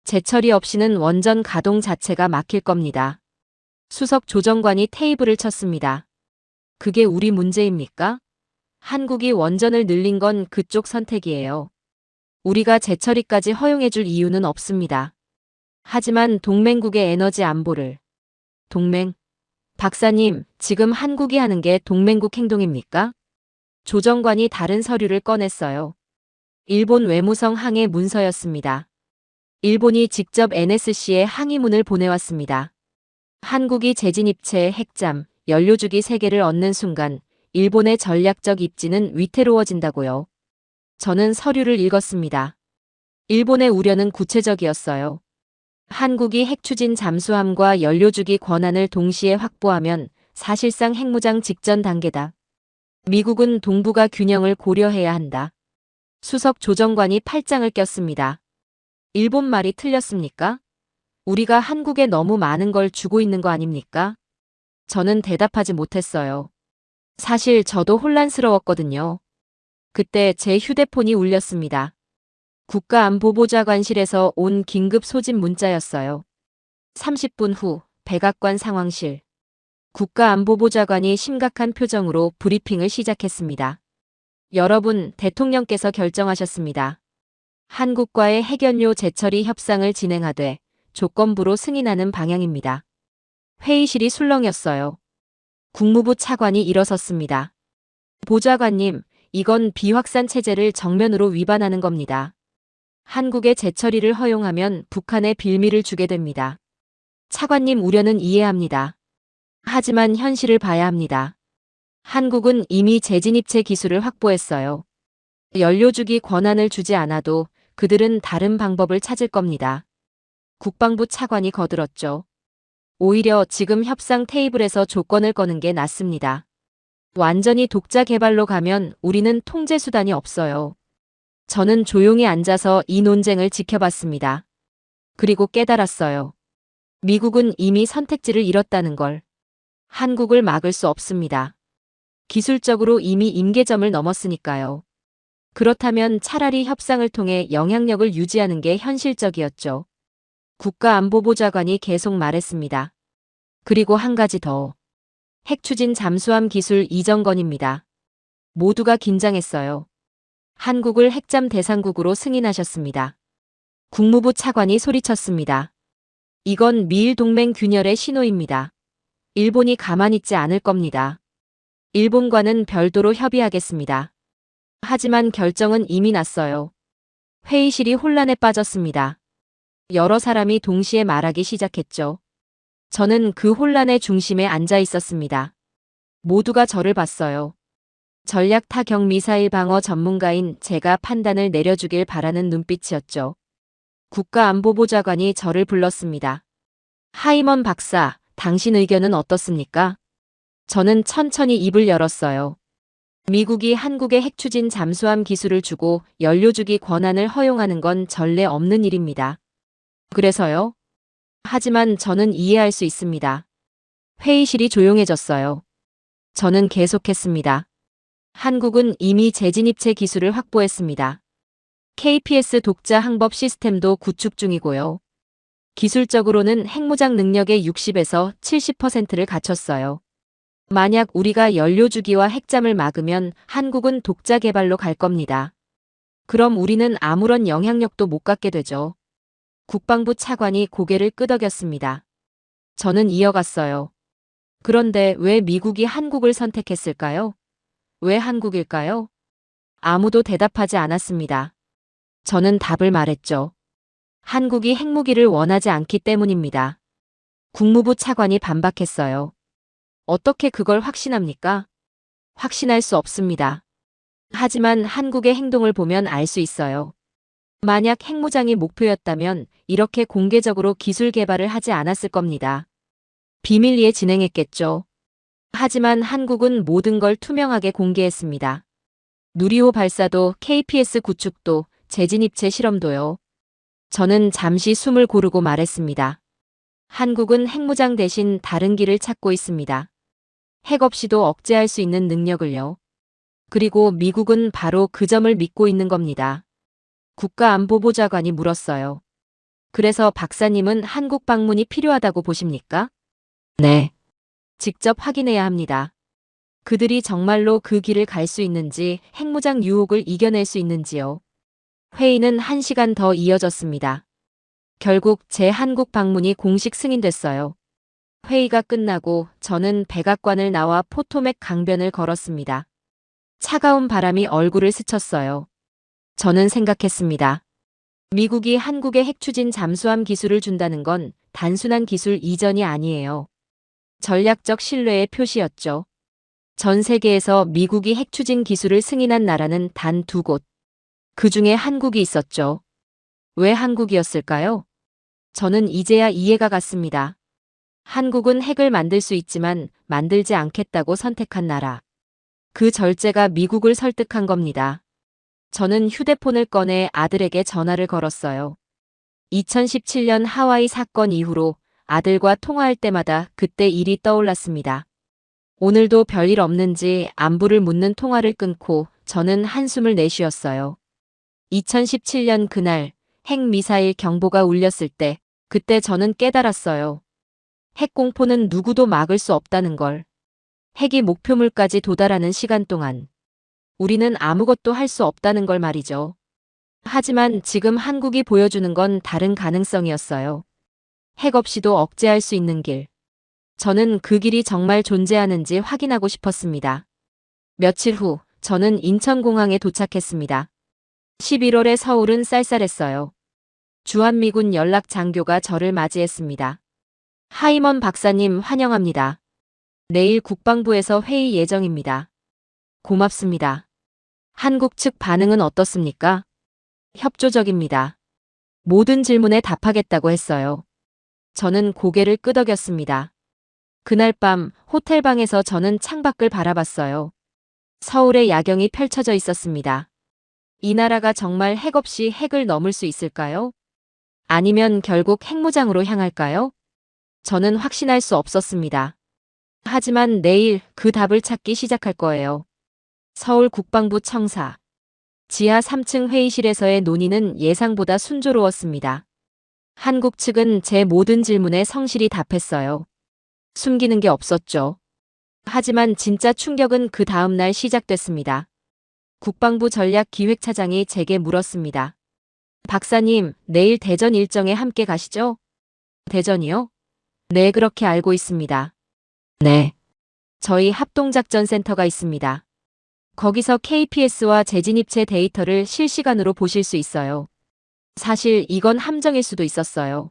재처리 없이는 원전 가동 자체가 막힐 겁니다. 수석 조정관이 테이블을 쳤습니다. 그게 우리 문제입니까? 한국이 원전을 늘린 건 그쪽 선택이에요. 우리가 재처리까지 허용해줄 이유는 없습니다. 하지만 동맹국의 에너지 안보를. 동맹? 박사님, 지금 한국이 하는 게 동맹국 행동입니까? 조정관이 다른 서류를 꺼냈어요. 일본 외무성 항해 문서였습니다. 일본이 직접 NSC에 항의문을 보내왔습니다. 한국이 재진입체, 핵잠, 연료주기 3개를 얻는 순간 일본의 전략적 입지는 위태로워진다고요. 저는 서류를 읽었습니다. 일본의 우려는 구체적이었어요. 한국이 핵추진 잠수함과 연료주기 권한을 동시에 확보하면 사실상 핵무장 직전 단계다. 미국은 동북아 균형을 고려해야 한다. 수석 조정관이 팔짱을 꼈습니다. 일본 말이 틀렸습니까? 우리가 한국에 너무 많은 걸 주고 있는 거 아닙니까? 저는 대답하지 못했어요. 사실 저도 혼란스러웠거든요. 그때 제 휴대폰이 울렸습니다. 국가안보보좌관실에서 온 긴급 소집 문자였어요. 30분 후 백악관 상황실. 국가안보보좌관이 심각한 표정으로 브리핑을 시작했습니다. 여러분, 대통령께서 결정하셨습니다. 한국과의 핵연료 재처리 협상을 진행하되 조건부로 승인하는 방향입니다. 회의실이 술렁였어요. 국무부 차관이 일어섰습니다. 보좌관님, 이건 비확산 체제를 정면으로 위반하는 겁니다. 한국의 재처리를 허용하면 북한에 빌미를 주게 됩니다. 차관님 우려는 이해합니다. 하지만 현실을 봐야 합니다. 한국은 이미 재진입체 기술을 확보했어요. 연료주기 권한을 주지 않아도 그들은 다른 방법을 찾을 겁니다. 국방부 차관이 거들었죠. 오히려 지금 협상 테이블에서 조건을 거는 게 낫습니다. 완전히 독자 개발로 가면 우리는 통제 수단이 없어요. 저는 조용히 앉아서 이 논쟁을 지켜봤습니다. 그리고 깨달았어요. 미국은 이미 선택지를 잃었다는 걸. 한국을 막을 수 없습니다. 기술적으로 이미 임계점을 넘었으니까요. 그렇다면 차라리 협상을 통해 영향력을 유지하는 게 현실적이었죠. 국가안보보좌관이 계속 말했습니다. 그리고 한 가지 더. 핵추진 잠수함 기술 이전 건입니다. 모두가 긴장했어요. 한국을 핵잠 대상국으로 승인하셨습니다. 국무부 차관이 소리쳤습니다. 이건 미일 동맹 균열의 신호입니다. 일본이 가만히 있지 않을 겁니다. 일본과는 별도로 협의하겠습니다. 하지만 결정은 이미 났어요. 회의실이 혼란에 빠졌습니다. 여러 사람이 동시에 말하기 시작했죠. 저는 그 혼란의 중심에 앉아 있었습니다. 모두가 저를 봤어요. 전략 타격 미사일 방어 전문가인 제가 판단을 내려주길 바라는 눈빛이었죠. 국가안보보좌관이 저를 불렀습니다. 하이먼 박사, 당신 의견은 어떻습니까? 저는 천천히 입을 열었어요. 미국이 한국에 핵추진 잠수함 기술을 주고 연료주기 권한을 허용하는 건 전례 없는 일입니다. 그래서요? 하지만 저는 이해할 수 있습니다. 회의실이 조용해졌어요. 저는 계속했습니다. 한국은 이미 재진입체 기술을 확보했습니다. KPS 독자 항법 시스템도 구축 중이고요. 기술적으로는 핵무장 능력의 60에서 70%를 갖췄어요. 만약 우리가 연료주기와 핵잠을 막으면 한국은 독자 개발로 갈 겁니다. 그럼 우리는 아무런 영향력도 못 갖게 되죠. 국방부 차관이 고개를 끄덕였습니다. 저는 이어갔어요. 그런데 왜 미국이 한국을 선택했을까요? 왜 한국일까요? 아무도 대답하지 않았습니다. 저는 답을 말했죠. 한국이 핵무기를 원하지 않기 때문입니다. 국무부 차관이 반박했어요. 어떻게 그걸 확신합니까? 확신할 수 없습니다. 하지만 한국의 행동을 보면 알 수 있어요. 만약 핵무장이 목표였다면 이렇게 공개적으로 기술 개발을 하지 않았을 겁니다. 비밀리에 진행했겠죠. 하지만 한국은 모든 걸 투명하게 공개했습니다. 누리호 발사도 KPS 구축도 재진입체 실험도요. 저는 잠시 숨을 고르고 말했습니다. 한국은 핵무장 대신 다른 길을 찾고 있습니다. 핵 없이도 억제할 수 있는 능력을요. 그리고 미국은 바로 그 점을 믿고 있는 겁니다. 국가안보보좌관이 물었어요. 그래서 박사님은 한국 방문이 필요하다고 보십니까? 네. 직접 확인해야 합니다. 그들이 정말로 그 길을 갈 수 있는지, 핵무장 유혹을 이겨낼 수 있는지요. 회의는 1시간 더 이어졌습니다. 결국 제 한국 방문이 공식 승인됐어요. 회의가 끝나고 저는 백악관을 나와 포토맥 강변을 걸었습니다. 차가운 바람이 얼굴을 스쳤어요. 저는 생각했습니다. 미국이 한국에 핵추진 잠수함 기술을 준다는 건 단순한 기술 이전이 아니에요. 전략적 신뢰의 표시였죠. 전 세계에서 미국이 핵추진 기술을 승인한 나라는 단 2곳. 그 중에 한국이 있었죠. 왜 한국이었을까요? 저는 이제야 이해가 갔습니다. 한국은 핵을 만들 수 있지만 만들지 않겠다고 선택한 나라. 그 절제가 미국을 설득한 겁니다. 저는 휴대폰을 꺼내 아들에게 전화를 걸었어요. 2017년 하와이 사건 이후로 아들과 통화할 때마다 그때 일이 떠올랐습니다. 오늘도 별일 없는지 안부를 묻는 통화를 끊고 저는 한숨을 내쉬었어요. 2017년 그날 핵미사일 경보가 울렸을 때 그때 저는 깨달았어요. 핵공포는 누구도 막을 수 없다는 걸. 핵이 목표물까지 도달하는 시간 동안 우리는 아무것도 할 수 없다는 걸 말이죠. 하지만 지금 한국이 보여주는 건 다른 가능성이었어요. 핵 없이도 억제할 수 있는 길. 저는 그 길이 정말 존재하는지 확인하고 싶었습니다. 며칠 후 저는 인천공항에 도착했습니다. 11월에 서울은 쌀쌀했어요. 주한미군 연락 장교가 저를 맞이했습니다. 하이먼 박사님 환영합니다. 내일 국방부에서 회의 예정입니다. 고맙습니다. 한국 측 반응은 어떻습니까? 협조적입니다. 모든 질문에 답하겠다고 했어요. 저는 고개를 끄덕였습니다. 그날 밤 호텔방에서 저는 창밖을 바라봤어요. 서울의 야경이 펼쳐져 있었습니다. 이 나라가 정말 핵 없이 핵을 넘을 수 있을까요? 아니면 결국 핵무장으로 향할까요? 저는 확신할 수 없었습니다. 하지만 내일 그 답을 찾기 시작할 거예요. 서울 국방부 청사. 지하 3층 회의실에서의 논의는 예상보다 순조로웠습니다. 한국 측은 제 모든 질문에 성실히 답했어요. 숨기는 게 없었죠. 하지만 진짜 충격은 그 다음 날 시작됐습니다. 국방부 전략기획차장이 제게 물었습니다. 박사님, 내일 대전 일정에 함께 가시죠? 대전이요? 네, 그렇게 알고 있습니다. 네. 저희 합동작전센터가 있습니다. 거기서 KPS와 재진입체 데이터를 실시간으로 보실 수 있어요. 사실 이건 함정일 수도 있었어요.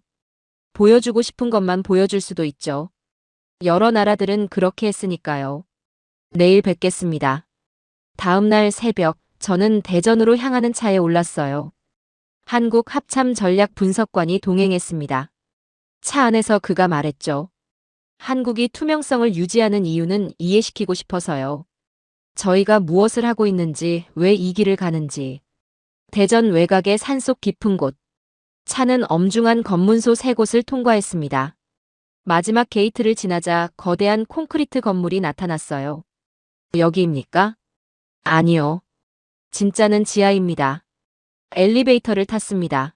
보여주고 싶은 것만 보여줄 수도 있죠. 여러 나라들은 그렇게 했으니까요. 내일 뵙겠습니다. 다음 날 새벽, 저는 대전으로 향하는 차에 올랐어요. 한국 합참 전략 분석관이 동행했습니다. 차 안에서 그가 말했죠. 한국이 투명성을 유지하는 이유는 이해시키고 싶어서요. 저희가 무엇을 하고 있는지, 왜 이 길을 가는지. 대전 외곽의 산속 깊은 곳. 차는 엄중한 검문소 3곳을 통과했습니다. 마지막 게이트를 지나자 거대한 콘크리트 건물이 나타났어요. 여기입니까? 아니요. 진짜는 지하입니다. 엘리베이터를 탔습니다.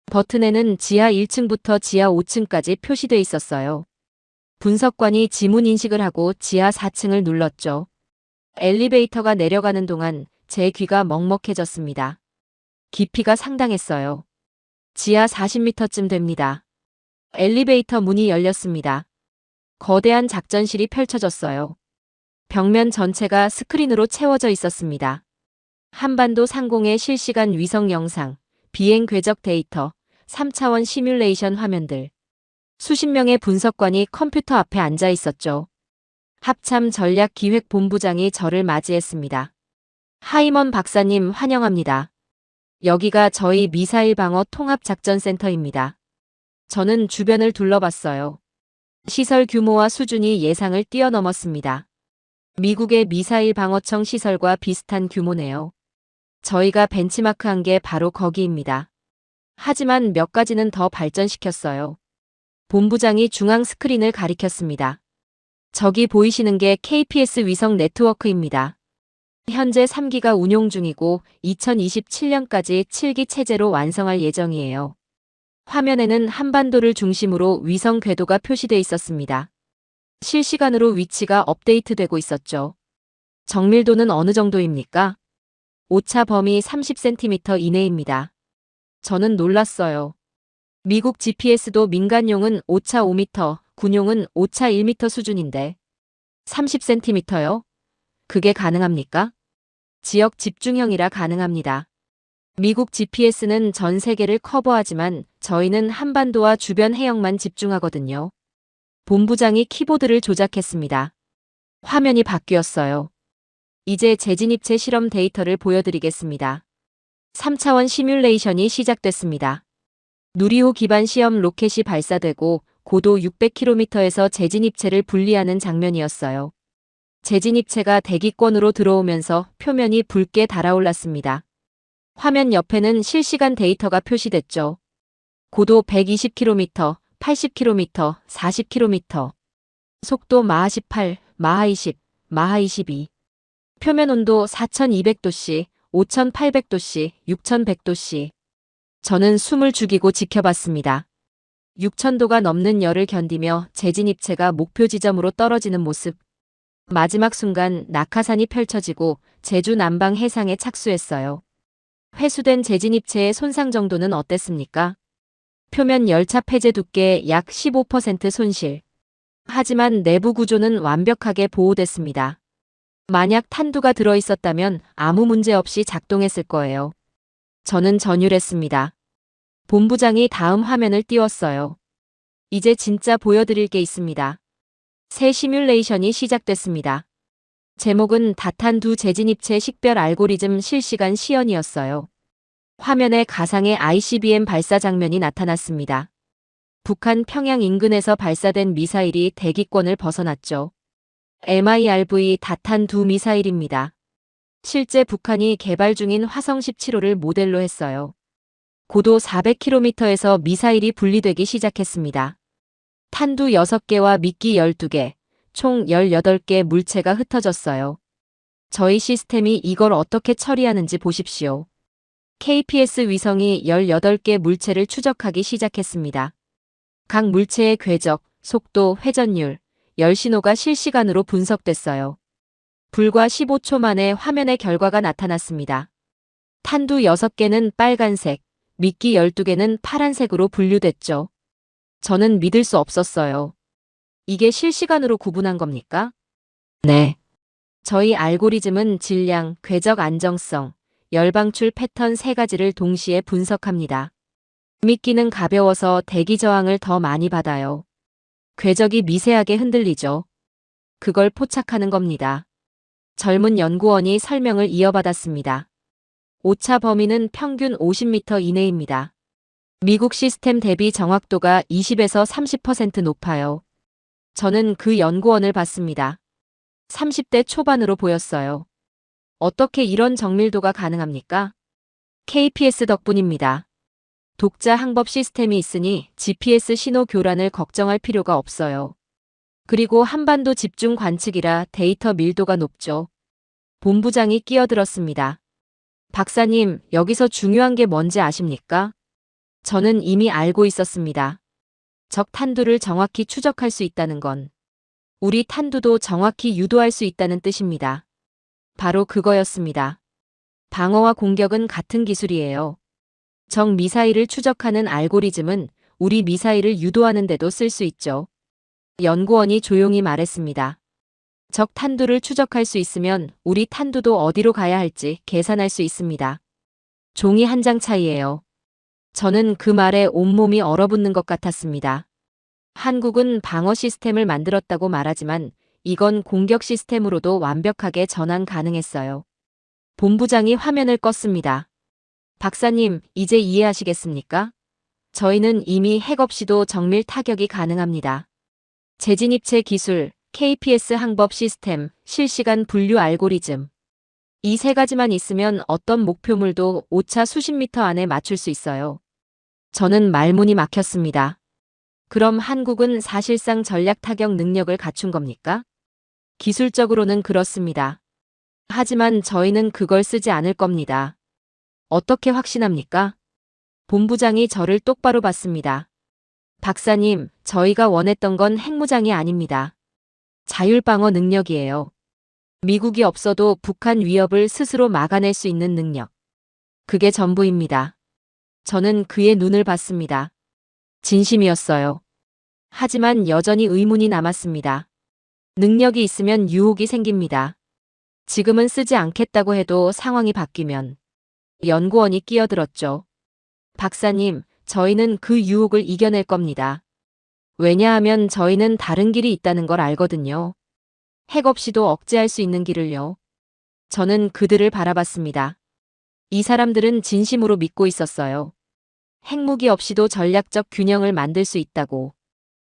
버튼에는 지하 1층부터 지하 5층까지 표시돼 있었어요. 분석관이 지문 인식을 하고 지하 4층을 눌렀죠. 엘리베이터가 내려가는 동안 제 귀가 먹먹해졌습니다. 깊이가 상당했어요. 지하 40m쯤 됩니다. 엘리베이터 문이 열렸습니다. 거대한 작전실이 펼쳐졌어요. 벽면 전체가 스크린으로 채워져 있었습니다. 한반도 상공의 실시간 위성 영상, 비행 궤적 데이터, 3차원 시뮬레이션 화면들. 수십 명의 분석관이 컴퓨터 앞에 앉아 있었죠. 합참 전략기획본부장이 저를 맞이했습니다. 하이먼 박사님 환영합니다. 여기가 저희 미사일 방어 통합작전센터입니다. 저는 주변을 둘러봤어요. 시설 규모와 수준이 예상을 뛰어넘었습니다. 미국의 미사일 방어청 시설과 비슷한 규모네요. 저희가 벤치마크한 게 바로 거기입니다. 하지만 몇 가지는 더 발전시켰어요. 본부장이 중앙 스크린을 가리켰습니다. 저기 보이시는 게 KPS 위성 네트워크입니다. 현재 3기가 운용 중이고 2027년까지 7기 체제로 완성할 예정이에요. 화면에는 한반도를 중심으로 위성 궤도가 표시돼 있었습니다. 실시간으로 위치가 업데이트되고 있었죠. 정밀도는 어느 정도입니까? 오차 범위 30cm 이내입니다. 저는 놀랐어요. 미국 GPS도 민간용은 오차 5m, 군용은 오차 1m 수준인데 30cm요? 그게 가능합니까? 지역 집중형이라 가능합니다. 미국 GPS는 전 세계를 커버하지만 저희는 한반도와 주변 해역만 집중하거든요. 본부장이 키보드를 조작했습니다. 화면이 바뀌었어요. 이제 재진입체 실험 데이터를 보여드리겠습니다. 3차원 시뮬레이션이 시작됐습니다. 누리호 기반 시험 로켓이 발사되고 고도 600km에서 재진입체를 분리하는 장면이었어요. 재진입체가 대기권으로 들어오면서 표면이 붉게 달아올랐습니다. 화면 옆에는 실시간 데이터가 표시됐죠. 고도 120km, 80km, 40km. 속도 마하 18, 마하 20, 마하 22. 표면 온도 4200도씨, 5800도씨, 6100도씨. 저는 숨을 죽이고 지켜봤습니다. 6000도가 넘는 열을 견디며 재진입체가 목표 지점으로 떨어지는 모습. 마지막 순간 낙하산이 펼쳐지고 제주 남방 해상에 착수했어요. 회수된 재진입체의 손상 정도는 어땠습니까? 표면 열차 폐재 두께 약 15% 손실. 하지만 내부 구조는 완벽하게 보호됐습니다. 만약 탄두가 들어있었다면 아무 문제 없이 작동했을 거예요. 저는 전율했습니다. 본부장이 다음 화면을 띄웠어요. 이제 진짜 보여드릴 게 있습니다. 새 시뮬레이션이 시작됐습니다. 제목은 다탄두 재진입체 식별 알고리즘 실시간 시연이었어요. 화면에 가상의 ICBM 발사 장면이 나타났습니다. 북한 평양 인근에서 발사된 미사일이 대기권을 벗어났죠. MIRV 다탄2 미사일입니다. 실제 북한이 개발 중인 화성 17호를 모델로 했어요. 고도 400km에서 미사일이 분리되기 시작했습니다. 탄두 6개와 미끼 12개, 총 18개 물체가 흩어졌어요. 저희 시스템이 이걸 어떻게 처리하는지 보십시오. KPS 위성이 18개 물체를 추적하기 시작했습니다. 각 물체의 궤적, 속도, 회전율, 열신호가 실시간으로 분석됐어요. 불과 15초 만에 화면의 결과가 나타났습니다. 탄두 6개는 빨간색, 미끼 12개는 파란색으로 분류됐죠. 저는 믿을 수 없었어요. 이게 실시간으로 구분한 겁니까? 네. 저희 알고리즘은 질량, 궤적 안정성, 열방출 패턴 3가지를 동시에 분석합니다. 미끼는 가벼워서 대기 저항을 더 많이 받아요. 궤적이 미세하게 흔들리죠. 그걸 포착하는 겁니다. 젊은 연구원이 설명을 이어받았습니다. 오차 범위는 평균 50m 이내입니다. 미국 시스템 대비 정확도가 20에서 30% 높아요. 저는 그 연구원을 봤습니다. 30대 초반으로 보였어요. 어떻게 이런 정밀도가 가능합니까? KPS 덕분입니다. 독자 항법 시스템이 있으니 GPS 신호 교란을 걱정할 필요가 없어요. 그리고 한반도 집중 관측이라 데이터 밀도가 높죠. 본부장이 끼어들었습니다. 박사님, 여기서 중요한 게 뭔지 아십니까? 저는 이미 알고 있었습니다. 적 탄두를 정확히 추적할 수 있다는 건 우리 탄두도 정확히 유도할 수 있다는 뜻입니다. 바로 그거였습니다. 방어와 공격은 같은 기술이에요. 적 미사일을 추적하는 알고리즘은 우리 미사일을 유도하는 데도 쓸 수 있죠. 연구원이 조용히 말했습니다. 적 탄두를 추적할 수 있으면 우리 탄두도 어디로 가야 할지 계산할 수 있습니다. 종이 한 장 차이예요. 저는 그 말에 온몸이 얼어붙는 것 같았습니다. 한국은 방어 시스템을 만들었다고 말하지만 이건 공격 시스템으로도 완벽하게 전환 가능했어요. 본부장이 화면을 껐습니다. 박사님, 이제 이해하시겠습니까? 저희는 이미 핵 없이도 정밀 타격이 가능합니다. 재진입체 기술, KPS 항법 시스템, 실시간 분류 알고리즘. 이 3가지만 있으면 어떤 목표물도 오차 수십 미터 안에 맞출 수 있어요. 저는 말문이 막혔습니다. 그럼 한국은 사실상 전략 타격 능력을 갖춘 겁니까? 기술적으로는 그렇습니다. 하지만 저희는 그걸 쓰지 않을 겁니다. 어떻게 확신합니까? 본부장이 저를 똑바로 봤습니다. 박사님, 저희가 원했던 건 핵무장이 아닙니다. 자율방어 능력이에요. 미국이 없어도 북한 위협을 스스로 막아낼 수 있는 능력. 그게 전부입니다. 저는 그의 눈을 봤습니다. 진심이었어요. 하지만 여전히 의문이 남았습니다. 능력이 있으면 유혹이 생깁니다. 지금은 쓰지 않겠다고 해도 상황이 바뀌면. 연구원이 끼어들었죠. 박사님, 저희는 그 유혹을 이겨낼 겁니다. 왜냐하면 저희는 다른 길이 있다는 걸 알거든요. 핵 없이도 억제할 수 있는 길을요. 저는 그들을 바라봤습니다. 이 사람들은 진심으로 믿고 있었어요. 핵무기 없이도 전략적 균형을 만들 수 있다고.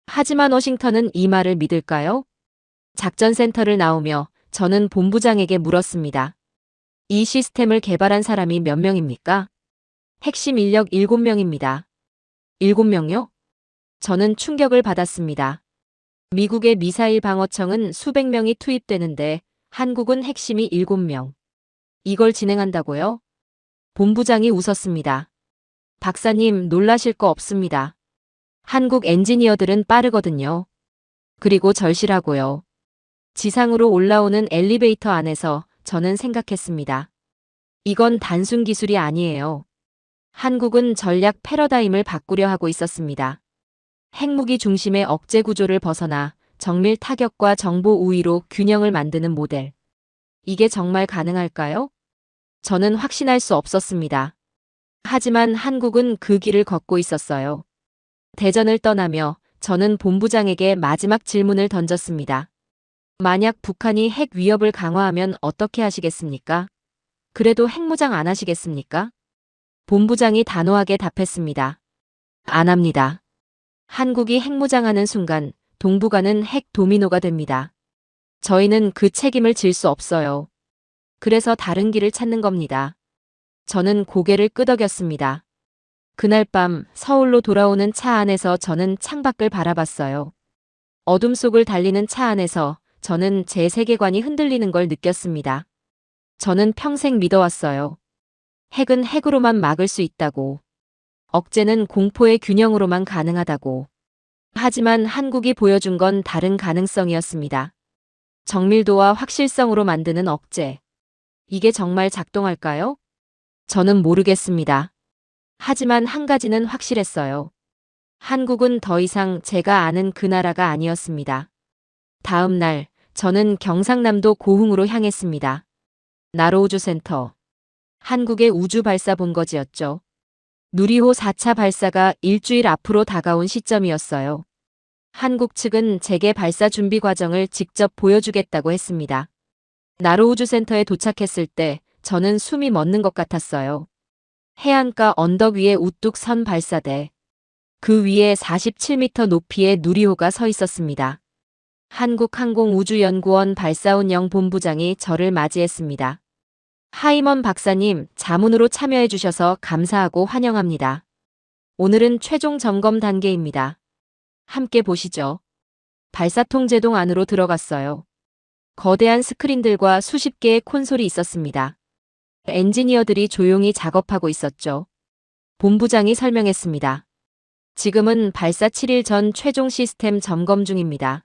하지만 워싱턴은 이 말을 믿을까요? 작전센터를 나오며 저는 본부장에게 물었습니다. 이 시스템을 개발한 사람이 몇 명입니까? 핵심 인력 7명입니다. 7명요? 저는 충격을 받았습니다. 미국의 미사일 방어청은 수백 명이 투입되는데 한국은 핵심이 7명. 이걸 진행한다고요? 본부장이 웃었습니다. 박사님, 놀라실 거 없습니다. 한국 엔지니어들은 빠르거든요. 그리고 절실하고요. 지상으로 올라오는 엘리베이터 안에서 저는 생각했습니다. 이건 단순 기술이 아니에요. 한국은 전략 패러다임을 바꾸려 하고 있었습니다. 핵무기 중심의 억제 구조를 벗어나 정밀 타격과 정보 우위로 균형을 만드는 모델. 이게 정말 가능할까요? 저는 확신할 수 없었습니다. 하지만 한국은 그 길을 걷고 있었어요. 대전을 떠나며 저는 본부장에게 마지막 질문을 던졌습니다. 만약 북한이 핵 위협을 강화하면 어떻게 하시겠습니까? 그래도 핵무장 안 하시겠습니까? 본부장이 단호하게 답했습니다. 안 합니다. 한국이 핵무장하는 순간 동북아는 핵 도미노가 됩니다. 저희는 그 책임을 질 수 없어요. 그래서 다른 길을 찾는 겁니다. 저는 고개를 끄덕였습니다. 그날 밤 서울로 돌아오는 차 안에서 저는 창밖을 바라봤어요. 어둠 속을 달리는 차 안에서 저는 제 세계관이 흔들리는 걸 느꼈습니다. 저는 평생 믿어왔어요. 핵은 핵으로만 막을 수 있다고. 억제는 공포의 균형으로만 가능하다고. 하지만 한국이 보여준 건 다른 가능성이었습니다. 정밀도와 확실성으로 만드는 억제. 이게 정말 작동할까요? 저는 모르겠습니다. 하지만 한 가지는 확실했어요. 한국은 더 이상 제가 아는 그 나라가 아니었습니다. 다음 날, 저는 경상남도 고흥으로 향했습니다. 나로우주센터. 한국의 우주 발사 본거지였죠. 누리호 4차 발사가 일주일 앞으로 다가온 시점이었어요. 한국 측은 제게 발사 준비 과정을 직접 보여주겠다고 했습니다. 나로우주센터에 도착했을 때 저는 숨이 멎는 것 같았어요. 해안가 언덕 위에 우뚝 선 발사대. 그 위에 47m 높이의 누리호가 서 있었습니다. 한국항공우주연구원 발사운영 본부장이 저를 맞이했습니다. 하이먼 박사님, 자문으로 참여해 주셔서 감사하고 환영합니다. 오늘은 최종 점검 단계입니다. 함께 보시죠. 발사통 제동 안으로 들어갔어요. 거대한 스크린들과 수십 개의 콘솔이 있었습니다. 엔지니어들이 조용히 작업하고 있었죠. 본부장이 설명했습니다. 지금은 발사 7일 전 최종 시스템 점검 중입니다.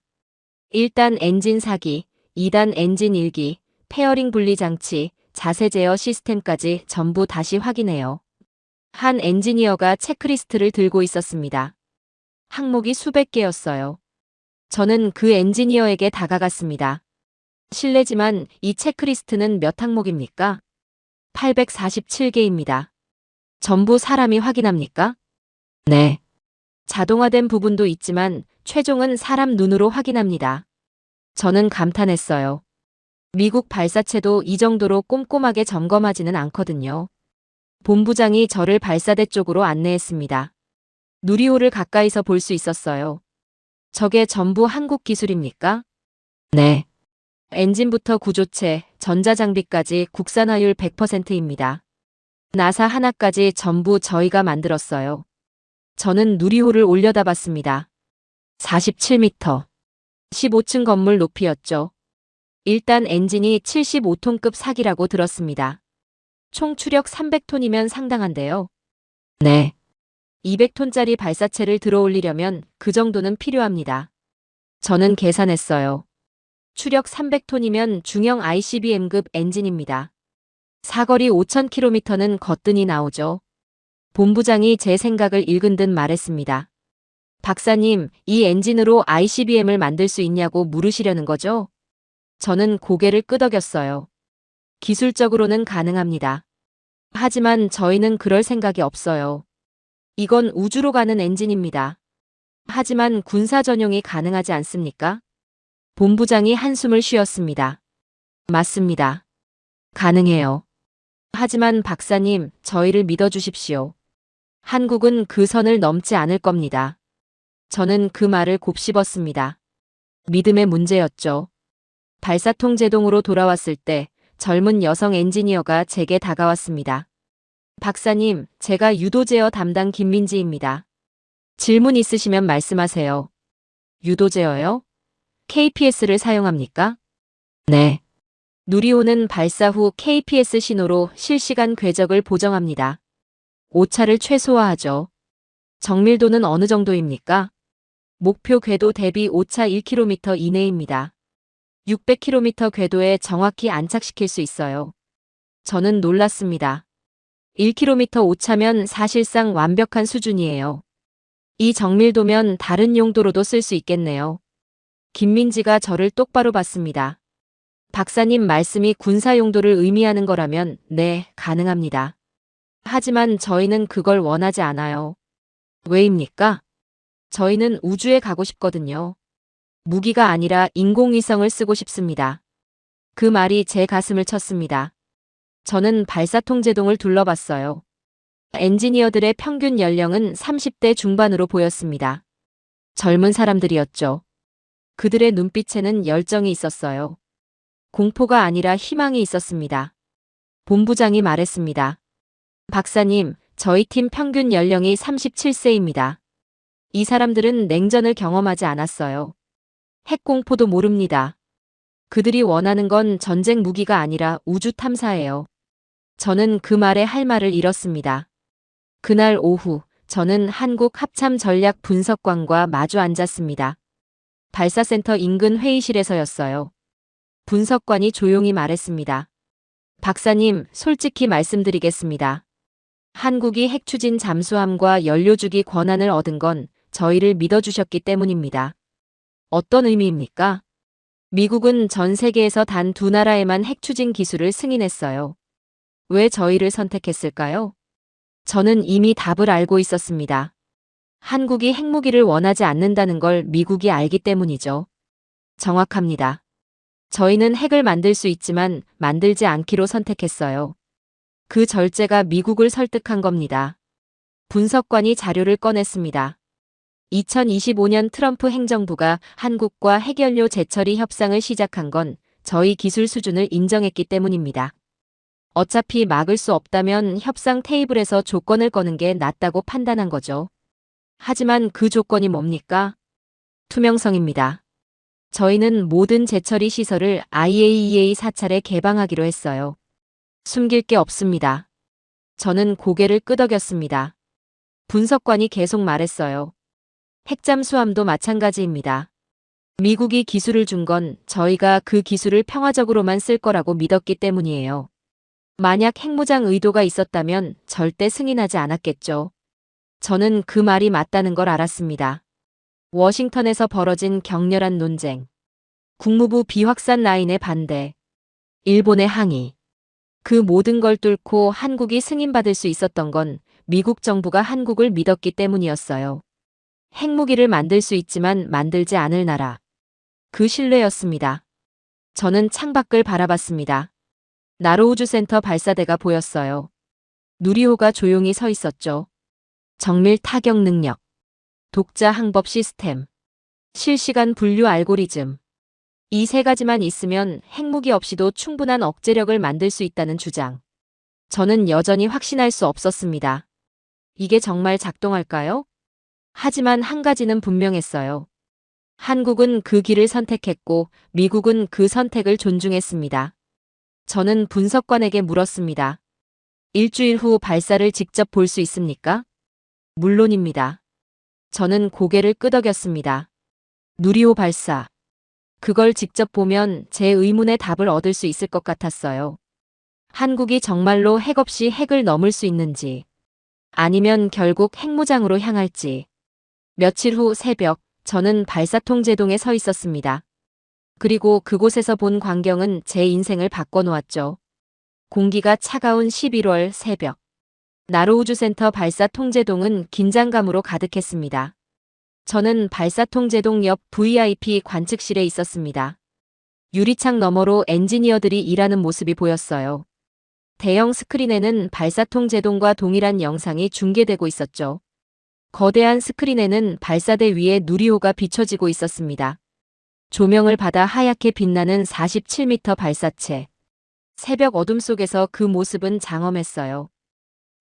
1단 엔진 사기, 2단 엔진 일기, 페어링 분리 장치, 자세 제어 시스템까지 전부 다시 확인해요. 한 엔지니어가 체크리스트를 들고 있었습니다. 항목이 수백 개였어요. 저는 그 엔지니어에게 다가갔습니다. 실례지만 이 체크리스트는 몇 항목입니까? 847개입니다. 전부 사람이 확인합니까? 네. 자동화된 부분도 있지만 최종은 사람 눈으로 확인합니다. 저는 감탄했어요. 미국 발사체도 이 정도로 꼼꼼하게 점검하지는 않거든요. 본부장이 저를 발사대 쪽으로 안내했습니다. 누리호를 가까이서 볼 수 있었어요. 저게 전부 한국 기술입니까? 네. 엔진부터 구조체, 전자장비까지 국산화율 100%입니다. 나사 하나까지 전부 저희가 만들었어요. 저는 누리호를 올려다봤습니다. 47m. 15층 건물 높이였죠. 일단 엔진이 75톤급 사기라고 들었습니다. 총 추력 300톤이면 상당한데요. 네. 200톤짜리 발사체를 들어올리려면 그 정도는 필요합니다. 저는 계산했어요. 추력 300톤이면 중형 ICBM급 엔진입니다. 사거리 5,000km는 거뜬히 나오죠. 본부장이 제 생각을 읽은 듯 말했습니다. 박사님, 이 엔진으로 ICBM을 만들 수 있냐고 물으시려는 거죠? 저는 고개를 끄덕였어요. 기술적으로는 가능합니다. 하지만 저희는 그럴 생각이 없어요. 이건 우주로 가는 엔진입니다. 하지만 군사 전용이 가능하지 않습니까? 본부장이 한숨을 쉬었습니다. 맞습니다. 가능해요. 하지만 박사님, 저희를 믿어주십시오. 한국은 그 선을 넘지 않을 겁니다. 저는 그 말을 곱씹었습니다. 믿음의 문제였죠. 발사통 제동으로 돌아왔을 때 젊은 여성 엔지니어가 제게 다가왔습니다. 박사님, 제가 유도 제어 담당 김민지입니다. 질문 있으시면 말씀하세요. 유도 제어요? KPS를 사용합니까? 네. 누리호는 발사 후 KPS 신호로 실시간 궤적을 보정합니다. 오차를 최소화하죠. 정밀도는 어느 정도입니까? 목표 궤도 대비 오차 1km 이내입니다. 600km 궤도에 정확히 안착시킬 수 있어요. 저는 놀랐습니다. 1km 오차면 사실상 완벽한 수준이에요. 이 정밀도면 다른 용도로도 쓸 수 있겠네요. 김민지가 저를 똑바로 봤습니다. 박사님 말씀이 군사 용도를 의미하는 거라면 네, 가능합니다. 하지만 저희는 그걸 원하지 않아요. 왜입니까? 저희는 우주에 가고 싶거든요. 무기가 아니라 인공위성을 쓰고 싶습니다. 그 말이 제 가슴을 쳤습니다. 저는 발사통 제동을 둘러봤어요. 엔지니어들의 평균 연령은 30대 중반으로 보였습니다. 젊은 사람들이었죠. 그들의 눈빛에는 열정이 있었어요. 공포가 아니라 희망이 있었습니다. 본부장이 말했습니다. 박사님, 저희 팀 평균 연령이 37세입니다. 이 사람들은 냉전을 경험하지 않았어요. 핵공포도 모릅니다. 그들이 원하는 건 전쟁 무기가 아니라 우주 탐사예요. 저는 그 말에 할 말을 잃었습니다. 그날 오후, 저는 한국 합참 전략 분석관과 마주 앉았습니다. 발사센터 인근 회의실에서였어요. 분석관이 조용히 말했습니다. 박사님, 솔직히 말씀드리겠습니다. 한국이 핵추진 잠수함과 연료주기 권한을 얻은 건 저희를 믿어주셨기 때문입니다. 어떤 의미입니까? 미국은 전 세계에서 단 두 나라에만 핵추진 기술을 승인했어요. 왜 저희를 선택했을까요? 저는 이미 답을 알고 있었습니다. 한국이 핵무기를 원하지 않는다는 걸 미국이 알기 때문이죠. 정확합니다. 저희는 핵을 만들 수 있지만 만들지 않기로 선택했어요. 그 절제가 미국을 설득한 겁니다. 분석관이 자료를 꺼냈습니다. 2025년 트럼프 행정부가 한국과 핵연료 재처리 협상을 시작한 건 저희 기술 수준을 인정했기 때문입니다. 어차피 막을 수 없다면 협상 테이블에서 조건을 거는 게 낫다고 판단한 거죠. 하지만 그 조건이 뭡니까? 투명성입니다. 저희는 모든 재처리 시설을 IAEA 사찰에 개방하기로 했어요. 숨길 게 없습니다. 저는 고개를 끄덕였습니다. 분석관이 계속 말했어요. 핵잠수함도 마찬가지입니다. 미국이 기술을 준 건 저희가 그 기술을 평화적으로만 쓸 거라고 믿었기 때문이에요. 만약 핵무장 의도가 있었다면 절대 승인하지 않았겠죠. 저는 그 말이 맞다는 걸 알았습니다. 워싱턴에서 벌어진 격렬한 논쟁. 국무부 비확산 라인의 반대. 일본의 항의. 그 모든 걸 뚫고 한국이 승인받을 수 있었던 건 미국 정부가 한국을 믿었기 때문이었어요. 핵무기를 만들 수 있지만 만들지 않을 나라. 그 신뢰였습니다. 저는 창밖을 바라봤습니다. 나로우주센터 발사대가 보였어요. 누리호가 조용히 서 있었죠. 정밀 타격 능력. 독자 항법 시스템. 실시간 분류 알고리즘. 이 세 가지만 있으면 핵무기 없이도 충분한 억제력을 만들 수 있다는 주장. 저는 여전히 확신할 수 없었습니다. 이게 정말 작동할까요? 하지만 한 가지는 분명했어요. 한국은 그 길을 선택했고 미국은 그 선택을 존중했습니다. 저는 분석관에게 물었습니다. 일주일 후 발사를 직접 볼 수 있습니까? 물론입니다. 저는 고개를 끄덕였습니다. 누리호 발사. 그걸 직접 보면 제 의문의 답을 얻을 수 있을 것 같았어요. 한국이 정말로 핵 없이 핵을 넘을 수 있는지, 아니면 결국 핵무장으로 향할지. 며칠 후 새벽, 저는 발사통 제동에 서 있었습니다. 그리고 그곳에서 본 광경은 제 인생을 바꿔놓았죠. 공기가 차가운 11월 새벽. 나로우주센터 발사통 제동은 긴장감으로 가득했습니다. 저는 발사통 제동 옆 VIP 관측실에 있었습니다. 유리창 너머로 엔지니어들이 일하는 모습이 보였어요. 대형 스크린에는 발사통 제동과 동일한 영상이 중계되고 있었죠. 거대한 스크린에는 발사대 위에 누리호가 비춰지고 있었습니다. 조명을 받아 하얗게 빛나는 47m 발사체. 새벽 어둠 속에서 그 모습은 장엄했어요.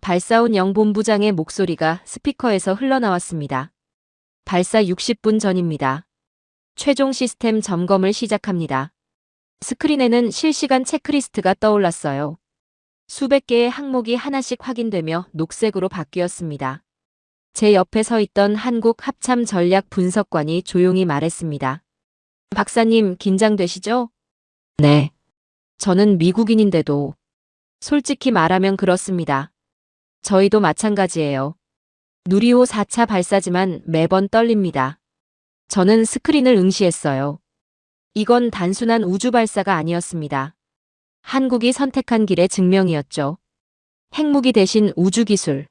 발사온 영 본부장의 목소리가 스피커에서 흘러나왔습니다. 발사 60분 전입니다. 최종 시스템 점검을 시작합니다. 스크린에는 실시간 체크리스트가 떠올랐어요. 수백 개의 항목이 하나씩 확인되며 녹색으로 바뀌었습니다. 제 옆에 서 있던 한국 합참 전략 분석관이 조용히 말했습니다. 박사님, 긴장되시죠? 네. 저는 미국인인데도. 솔직히 말하면 그렇습니다. 저희도 마찬가지예요. 누리호 4차 발사지만 매번 떨립니다. 저는 스크린을 응시했어요. 이건 단순한 우주 발사가 아니었습니다. 한국이 선택한 길의 증명이었죠. 핵무기 대신 우주기술,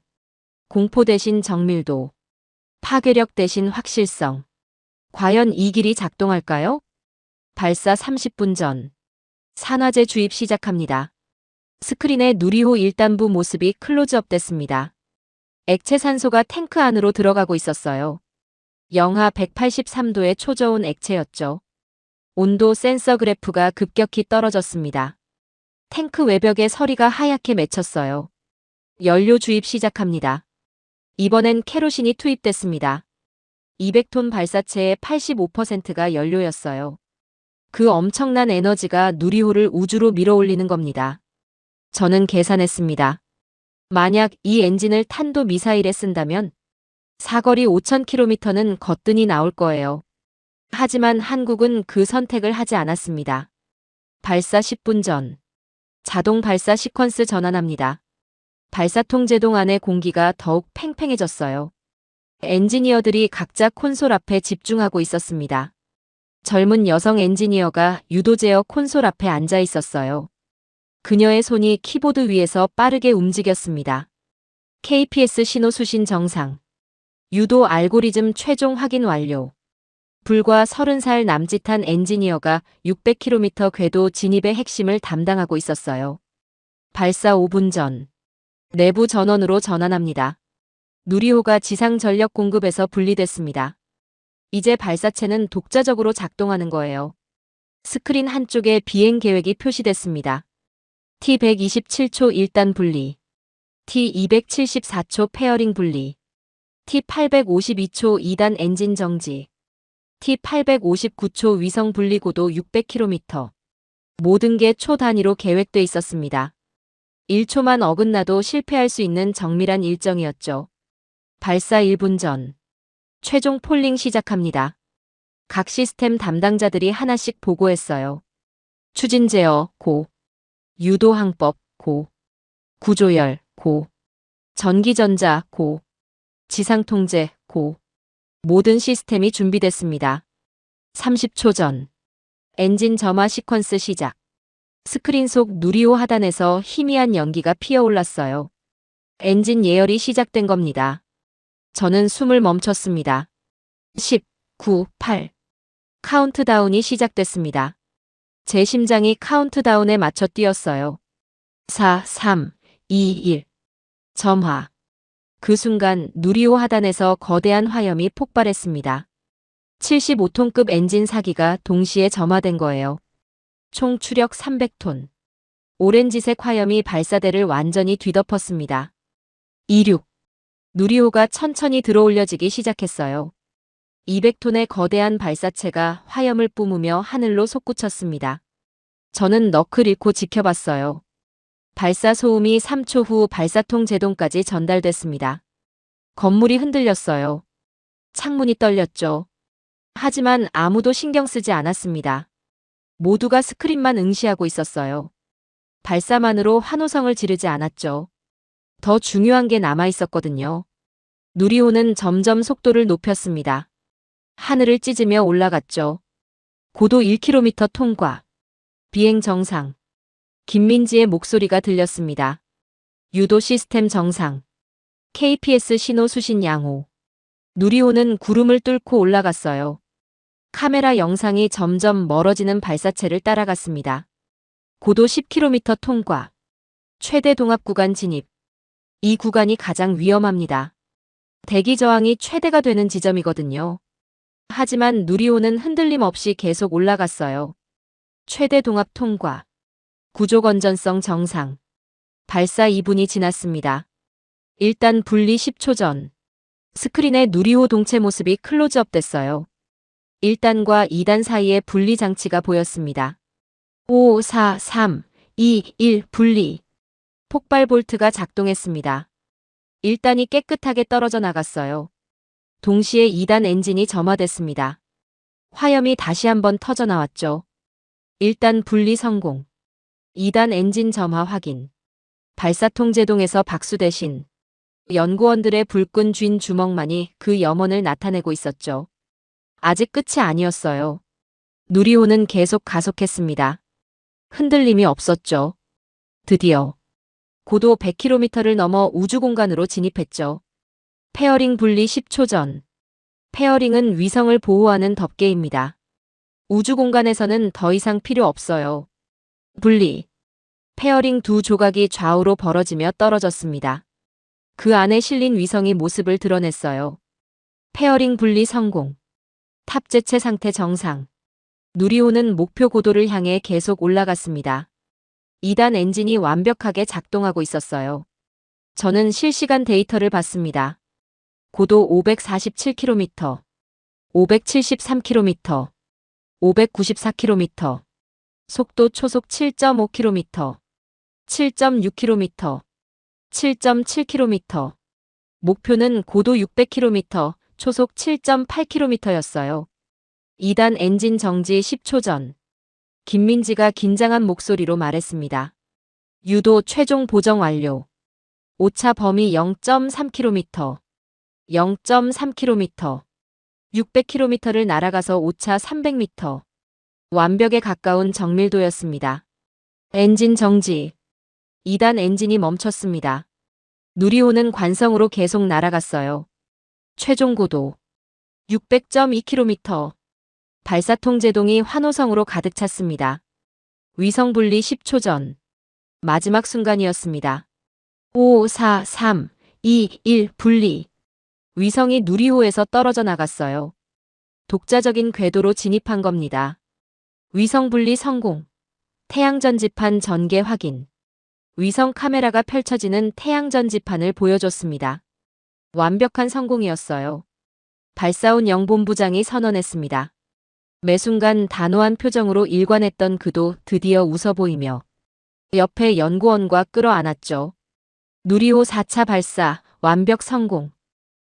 공포 대신 정밀도, 파괴력 대신 확실성. 과연 이 길이 작동할까요? 발사 30분 전. 산화제 주입 시작합니다. 스크린에 누리호 1단부 모습이 클로즈업 됐습니다. 액체 산소가 탱크 안으로 들어가고 있었어요. 영하 183도의 초저온 액체였죠. 온도 센서 그래프가 급격히 떨어졌습니다. 탱크 외벽에 서리가 하얗게 맺혔어요. 연료 주입 시작합니다. 이번엔 케로신이 투입됐습니다. 200톤 발사체의 85%가 연료였어요. 그 엄청난 에너지가 누리호를 우주로 밀어올리는 겁니다. 저는 계산했습니다. 만약 이 엔진을 탄도 미사일에 쓴다면 사거리 5,000km는 거뜬히 나올 거예요. 하지만 한국은 그 선택을 하지 않았습니다. 발사 10분 전. 자동 발사 시퀀스 전환합니다. 발사통 제동 안의 공기가 더욱 팽팽해졌어요. 엔지니어들이 각자 콘솔 앞에 집중하고 있었습니다. 젊은 여성 엔지니어가 유도 제어 콘솔 앞에 앉아 있었어요. 그녀의 손이 키보드 위에서 빠르게 움직였습니다. KPS 신호 수신 정상. 유도 알고리즘 최종 확인 완료. 불과 30살 남짓한 엔지니어가 600km 궤도 진입의 핵심을 담당하고 있었어요. 발사 5분 전. 내부 전원으로 전환합니다. 누리호가 지상 전력 공급에서 분리됐습니다. 이제 발사체는 독자적으로 작동하는 거예요. 스크린 한쪽에 비행 계획이 표시됐습니다. T127초 1단 분리, T274초 페어링 분리, T852초 2단 엔진 정지, T859초 위성 분리 고도 600km. 모든 게 초 단위로 계획돼 있었습니다. 1초만 어긋나도 실패할 수 있는 정밀한 일정이었죠. 발사 1분 전. 최종 폴링 시작합니다. 각 시스템 담당자들이 하나씩 보고했어요. 추진 제어, 고. 유도 항법, 고. 구조열, 고. 전기전자, 고. 지상 통제, 고. 모든 시스템이 준비됐습니다. 30초 전. 엔진 점화 시퀀스 시작. 스크린 속 누리호 하단에서 희미한 연기가 피어올랐어요. 엔진 예열이 시작된 겁니다. 저는 숨을 멈췄습니다. 10, 9, 8. 카운트다운이 시작됐습니다. 제 심장이 카운트다운에 맞춰 뛰었어요. 4, 3, 2, 1. 점화. 그 순간 누리호 하단에서 거대한 화염이 폭발했습니다. 75톤급 엔진 4기가 동시에 점화된 거예요. 총 추력 300톤. 오렌지색 화염이 발사대를 완전히 뒤덮었습니다. 26. 누리호가 천천히 들어올려지기 시작했어요. 200톤의 거대한 발사체가 화염을 뿜으며 하늘로 솟구쳤습니다. 저는 넋을 잃고 지켜봤어요. 발사 소음이 3초 후 발사통 제동까지 전달됐습니다. 건물이 흔들렸어요. 창문이 떨렸죠. 하지만 아무도 신경 쓰지 않았습니다. 모두가 스크린만 응시하고 있었어요. 발사만으로 환호성을 지르지 않았죠. 더 중요한 게 남아 있었거든요. 누리호는 점점 속도를 높였습니다. 하늘을 찢으며 올라갔죠. 고도 1km 통과. 비행 정상. 김민지의 목소리가 들렸습니다. 유도 시스템 정상. KPS 신호 수신 양호. 누리호는 구름을 뚫고 올라갔어요. 카메라 영상이 점점 멀어지는 발사체를 따라갔습니다. 고도 10km 통과. 최대 동압 구간 진입. 이 구간이 가장 위험합니다. 대기 저항이 최대가 되는 지점이거든요. 하지만 누리호는 흔들림 없이 계속 올라갔어요. 최대 동압 통과. 구조 건전성 정상. 발사 2분이 지났습니다. 일단 분리 10초 전. 스크린에 누리호 동체 모습이 클로즈업 됐어요. 1단과 2단 사이에 분리 장치가 보였습니다. 5, 4, 3, 2, 1 분리. 폭발 볼트가 작동했습니다. 1단이 깨끗하게 떨어져 나갔어요. 동시에 2단 엔진이 점화됐습니다. 화염이 다시 한번 터져 나왔죠. 1단 분리 성공. 2단 엔진 점화 확인. 발사통 제동에서 박수 대신 연구원들의 불끈 쥔 주먹만이 그 염원을 나타내고 있었죠. 아직 끝이 아니었어요. 누리호는 계속 가속했습니다. 흔들림이 없었죠. 드디어 고도 100km를 넘어 우주공간으로 진입했죠. 페어링 분리 10초 전. 페어링은 위성을 보호하는 덮개입니다. 우주공간에서는 더 이상 필요 없어요. 분리. 페어링 두 조각이 좌우로 벌어지며 떨어졌습니다. 그 안에 실린 위성이 모습을 드러냈어요. 페어링 분리 성공. 탑재체 상태 정상. 누리호는 목표 고도를 향해 계속 올라갔습니다. 2단 엔진이 완벽하게 작동하고 있었어요. 저는 실시간 데이터를 봤습니다. 고도 547km, 573km, 594km, 속도 초속 7.5km, 7.6km, 7.7km. 목표는 고도 600km, 초속 7.8km였어요. 2단 엔진 정지 10초 전. 김민지가 긴장한 목소리로 말했습니다. 유도 최종 보정 완료. 오차 범위 0.3km, 0.3km, 600km를 날아가서 오차 300m. 완벽에 가까운 정밀도였습니다. 엔진 정지. 2단 엔진이 멈췄습니다. 누리호는 관성으로 계속 날아갔어요. 최종 고도 600.2km. 발사통 제동이 환호성으로 가득 찼습니다. 위성 분리 10초 전. 마지막 순간이었습니다. 5, 4, 3, 2, 1 분리. 위성이 누리호에서 떨어져 나갔어요. 독자적인 궤도로 진입한 겁니다. 위성 분리 성공. 태양 전지판 전개 확인. 위성 카메라가 펼쳐지는 태양 전지판을 보여줬습니다. 완벽한 성공이었어요. 발사원 영본부장이 선언했습니다. 매 순간 단호한 표정으로 일관했던 그도 드디어 웃어 보이며 옆에 연구원과 끌어안았죠. 누리호 4차 발사, 완벽 성공.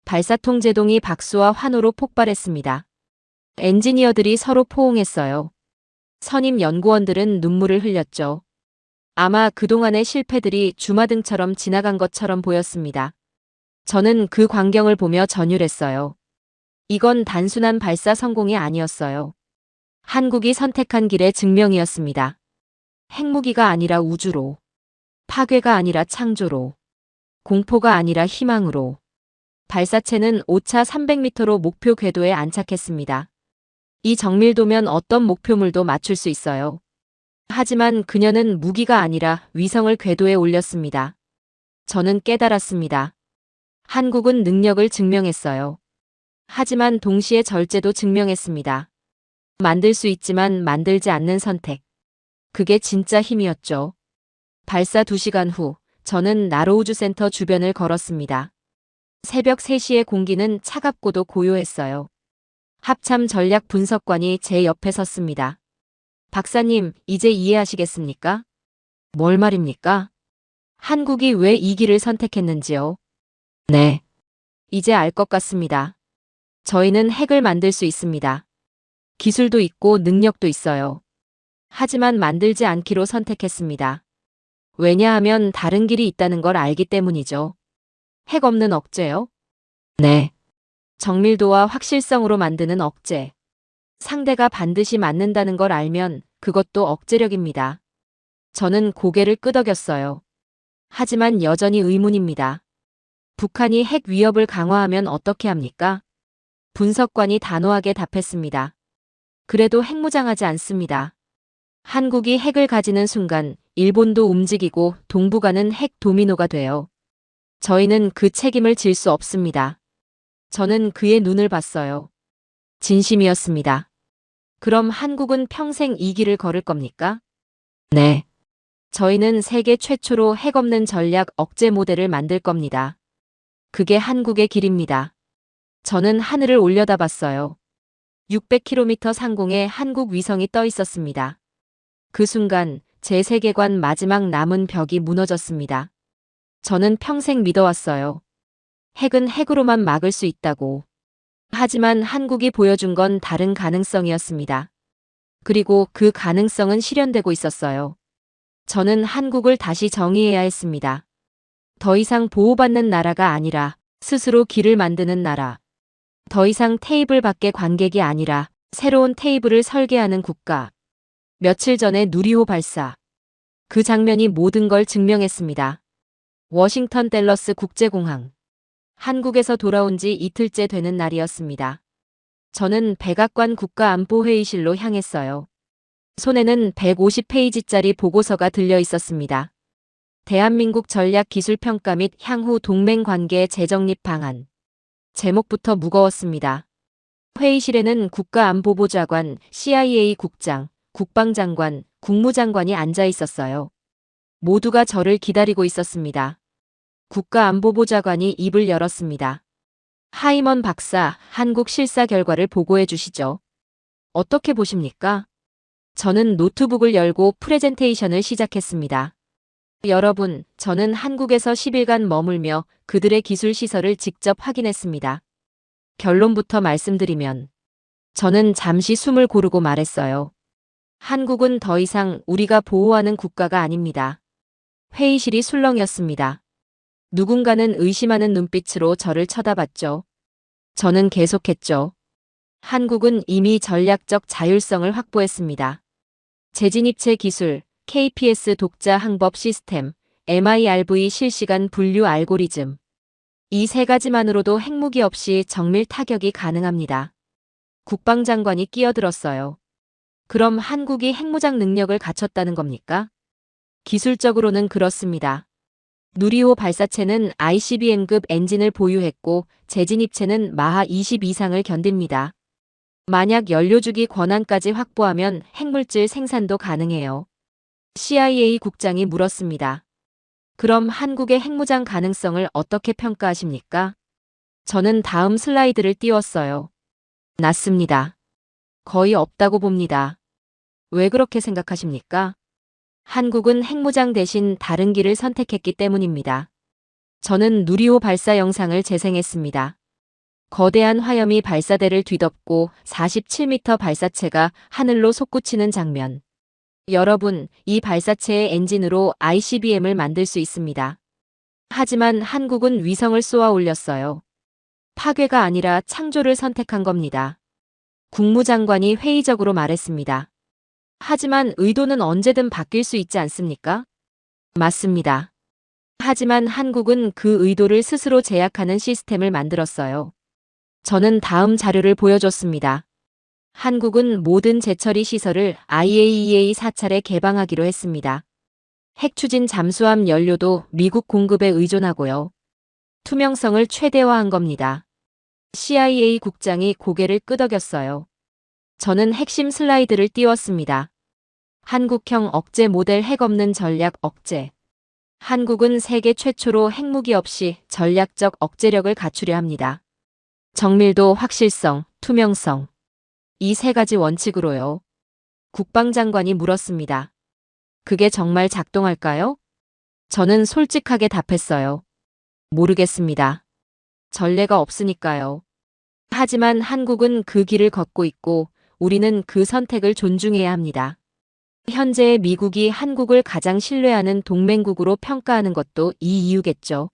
발사통 제동이 박수와 환호로 폭발했습니다. 엔지니어들이 서로 포옹했어요. 선임 연구원들은 눈물을 흘렸죠. 아마 그동안의 실패들이 주마등처럼 지나간 것처럼 보였습니다. 저는 그 광경을 보며 전율했어요. 이건 단순한 발사 성공이 아니었어요. 한국이 선택한 길의 증명이었습니다. 핵무기가 아니라 우주로, 파괴가 아니라 창조로, 공포가 아니라 희망으로. 발사체는 오차 300m로 목표 궤도에 안착했습니다. 이 정밀도면 어떤 목표물도 맞출 수 있어요. 하지만 그녀는 무기가 아니라 위성을 궤도에 올렸습니다. 저는 깨달았습니다. 한국은 능력을 증명했어요. 하지만 동시에 절제도 증명했습니다. 만들 수 있지만 만들지 않는 선택. 그게 진짜 힘이었죠. 발사 2시간 후, 저는 나로우주센터 주변을 걸었습니다. 새벽 3시의 공기는 차갑고도 고요했어요. 합참 전략 분석관이 제 옆에 섰습니다. 박사님, 이제 이해하시겠습니까? 뭘 말입니까? 한국이 왜 이 길을 선택했는지요? 네. 이제 알 것 같습니다. 저희는 핵을 만들 수 있습니다. 기술도 있고 능력도 있어요. 하지만 만들지 않기로 선택했습니다. 왜냐하면 다른 길이 있다는 걸 알기 때문이죠. 핵 없는 억제요? 네. 정밀도와 확실성으로 만드는 억제. 상대가 반드시 맞는다는 걸 알면 그것도 억제력입니다. 저는 고개를 끄덕였어요. 하지만 여전히 의문입니다. 북한이 핵 위협을 강화하면 어떻게 합니까? 분석관이 단호하게 답했습니다. 그래도 핵무장하지 않습니다. 한국이 핵을 가지는 순간 일본도 움직이고 동북아는 핵 도미노가 돼요. 저희는 그 책임을 질 수 없습니다. 저는 그의 눈을 봤어요. 진심이었습니다. 그럼 한국은 평생 이 길을 걸을 겁니까? 네. 저희는 세계 최초로 핵 없는 전략 억제 모델을 만들 겁니다. 그게 한국의 길입니다. 저는 하늘을 올려다봤어요. 600km 상공에 한국 위성이 떠 있었습니다. 그 순간 제 세계관 마지막 남은 벽이 무너졌습니다. 저는 평생 믿어왔어요. 핵은 핵으로만 막을 수 있다고. 하지만 한국이 보여준 건 다른 가능성이었습니다. 그리고 그 가능성은 실현되고 있었어요. 저는 한국을 다시 정의해야 했습니다. 더 이상 보호받는 나라가 아니라 스스로 길을 만드는 나라. 더 이상 테이블 밖의 관객이 아니라 새로운 테이블을 설계하는 국가. 며칠 전에 누리호 발사. 그 장면이 모든 걸 증명했습니다. 워싱턴 댈러스 국제공항. 한국에서 돌아온 지 이틀째 되는 날이었습니다. 저는 백악관 국가안보회의실로 향했어요. 손에는 150페이지짜리 보고서가 들려 있었습니다. 대한민국 전략기술평가 및 향후 동맹관계 재정립 방안. 제목부터 무거웠습니다. 회의실에는 국가안보보좌관, CIA 국장, 국방장관, 국무장관이 앉아 있었어요. 모두가 저를 기다리고 있었습니다. 국가안보보좌관이 입을 열었습니다. 하이먼 박사, 한국 실사 결과를 보고해 주시죠. 어떻게 보십니까? 저는 노트북을 열고 프레젠테이션을 시작했습니다. 여러분, 저는 한국에서 10일간 머물며 그들의 기술 시설을 직접 확인했습니다. 결론부터 말씀드리면 저는 잠시 숨을 고르고 말했어요. 한국은 더 이상 우리가 보호하는 국가가 아닙니다. 회의실이 술렁였습니다. 누군가는 의심하는 눈빛으로 저를 쳐다봤죠. 저는 계속했죠. 한국은 이미 전략적 자율성을 확보했습니다. 재진입체 기술, KPS 독자 항법 시스템, MIRV 실시간 분류 알고리즘. 이 세 가지만으로도 핵무기 없이 정밀 타격이 가능합니다. 국방장관이 끼어들었어요. 그럼 한국이 핵무장 능력을 갖췄다는 겁니까? 기술적으로는 그렇습니다. 누리호 발사체는 ICBM급 엔진을 보유했고 재진입체는 마하 20 이상을 견딥니다. 만약 연료주기 권한까지 확보하면 핵물질 생산도 가능해요. CIA 국장이 물었습니다. 그럼 한국의 핵무장 가능성을 어떻게 평가하십니까? 저는 다음 슬라이드를 띄웠어요. 낮습니다. 거의 없다고 봅니다. 왜 그렇게 생각하십니까? 한국은 핵무장 대신 다른 길을 선택했기 때문입니다. 저는 누리호 발사 영상을 재생했습니다. 거대한 화염이 발사대를 뒤덮고 47m 발사체가 하늘로 솟구치는 장면. 여러분, 이 발사체의 엔진으로 ICBM을 만들 수 있습니다. 하지만 한국은 위성을 쏘아 올렸어요. 파괴가 아니라 창조를 선택한 겁니다. 국무장관이 회의적으로 말했습니다. 하지만 의도는 언제든 바뀔 수 있지 않습니까? 맞습니다. 하지만 한국은 그 의도를 스스로 제약하는 시스템을 만들었어요. 저는 다음 자료를 보여줬습니다. 한국은 모든 재처리 시설을 IAEA 사찰에 개방하기로 했습니다. 핵추진 잠수함 연료도 미국 공급에 의존하고요. 투명성을 최대화한 겁니다. CIA 국장이 고개를 끄덕였어요. 저는 핵심 슬라이드를 띄웠습니다. 한국형 억제 모델 핵 없는 전략 억제. 한국은 세계 최초로 핵무기 없이 전략적 억제력을 갖추려 합니다. 정밀도, 확실성, 투명성. 이 세 가지 원칙으로요. 국방장관이 물었습니다. 그게 정말 작동할까요? 저는 솔직하게 답했어요. 모르겠습니다. 전례가 없으니까요. 하지만 한국은 그 길을 걷고 있고 우리는 그 선택을 존중해야 합니다. 현재의 미국이 한국을 가장 신뢰하는 동맹국으로 평가하는 것도 이 이유겠죠.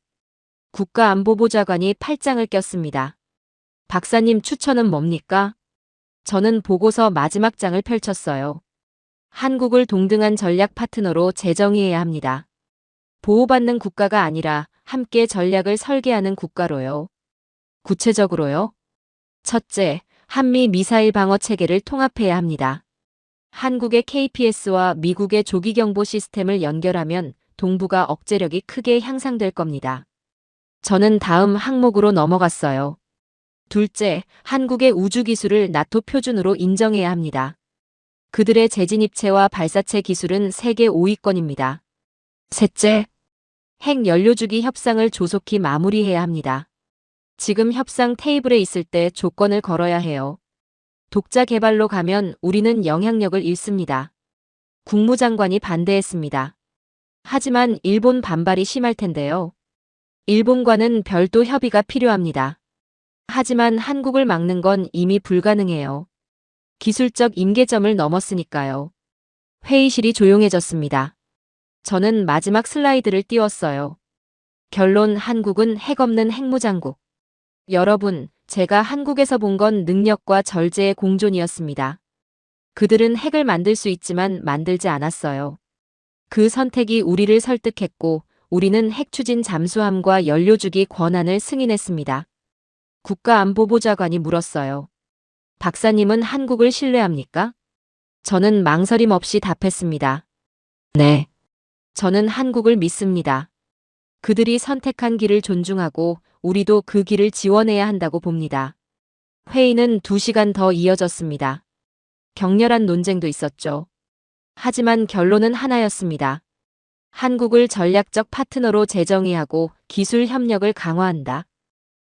국가안보보좌관이 팔짱을 꼈습니다. 박사님 추천은 뭡니까? 저는 보고서 마지막 장을 펼쳤어요. 한국을 동등한 전략 파트너로 재정의해야 합니다. 보호받는 국가가 아니라 함께 전략을 설계하는 국가로요. 구체적으로요. 첫째, 한미 미사일 방어 체계를 통합해야 합니다. 한국의 KPS와 미국의 조기경보 시스템을 연결하면 동북아 억제력이 크게 향상될 겁니다. 저는 다음 항목으로 넘어갔어요. 둘째, 한국의 우주기술을 나토 표준으로 인정해야 합니다. 그들의 재진입체와 발사체 기술은 세계 5위권입니다. 셋째, 핵 연료주기 협상을 조속히 마무리해야 합니다. 지금 협상 테이블에 있을 때 조건을 걸어야 해요. 독자 개발로 가면 우리는 영향력을 잃습니다. 국무장관이 반대했습니다. 하지만 일본 반발이 심할 텐데요. 일본과는 별도 협의가 필요합니다. 하지만 한국을 막는 건 이미 불가능해요. 기술적 임계점을 넘었으니까요. 회의실이 조용해졌습니다. 저는 마지막 슬라이드를 띄웠어요. 결론, 한국은 핵 없는 핵무장국. 여러분, 제가 한국에서 본 건 능력과 절제의 공존이었습니다. 그들은 핵을 만들 수 있지만 만들지 않았어요. 그 선택이 우리를 설득했고, 우리는 핵 추진 잠수함과 연료주기 권한을 승인했습니다. 국가안보보좌관이 물었어요. 박사님은 한국을 신뢰합니까? 저는 망설임 없이 답했습니다. 네. 저는 한국을 믿습니다. 그들이 선택한 길을 존중하고 우리도 그 길을 지원해야 한다고 봅니다. 회의는 2시간 더 이어졌습니다. 격렬한 논쟁도 있었죠. 하지만 결론은 하나였습니다. 한국을 전략적 파트너로 재정의하고 기술 협력을 강화한다.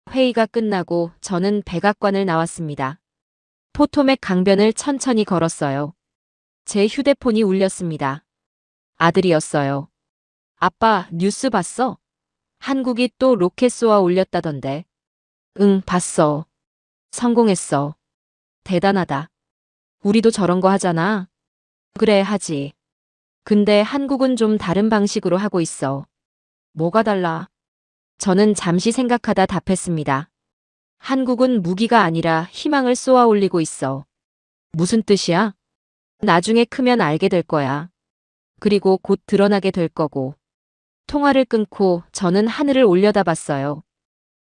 회의가 끝나고 저는 백악관을 나왔습니다. 포토맥 강변을 천천히 걸었어요. 제 휴대폰이 울렸습니다. 아들이었어요. 아빠, 뉴스 봤어? 한국이 또 로켓 쏘아 올렸다던데. 응, 봤어. 성공했어. 대단하다. 우리도 저런 거 하잖아. 그래, 하지. 근데 한국은 좀 다른 방식으로 하고 있어. 뭐가 달라? 저는 잠시 생각하다 답했습니다. 한국은 무기가 아니라 희망을 쏘아 올리고 있어. 무슨 뜻이야? 나중에 크면 알게 될 거야. 그리고 곧 드러나게 될 거고. 통화를 끊고 저는 하늘을 올려다봤어요.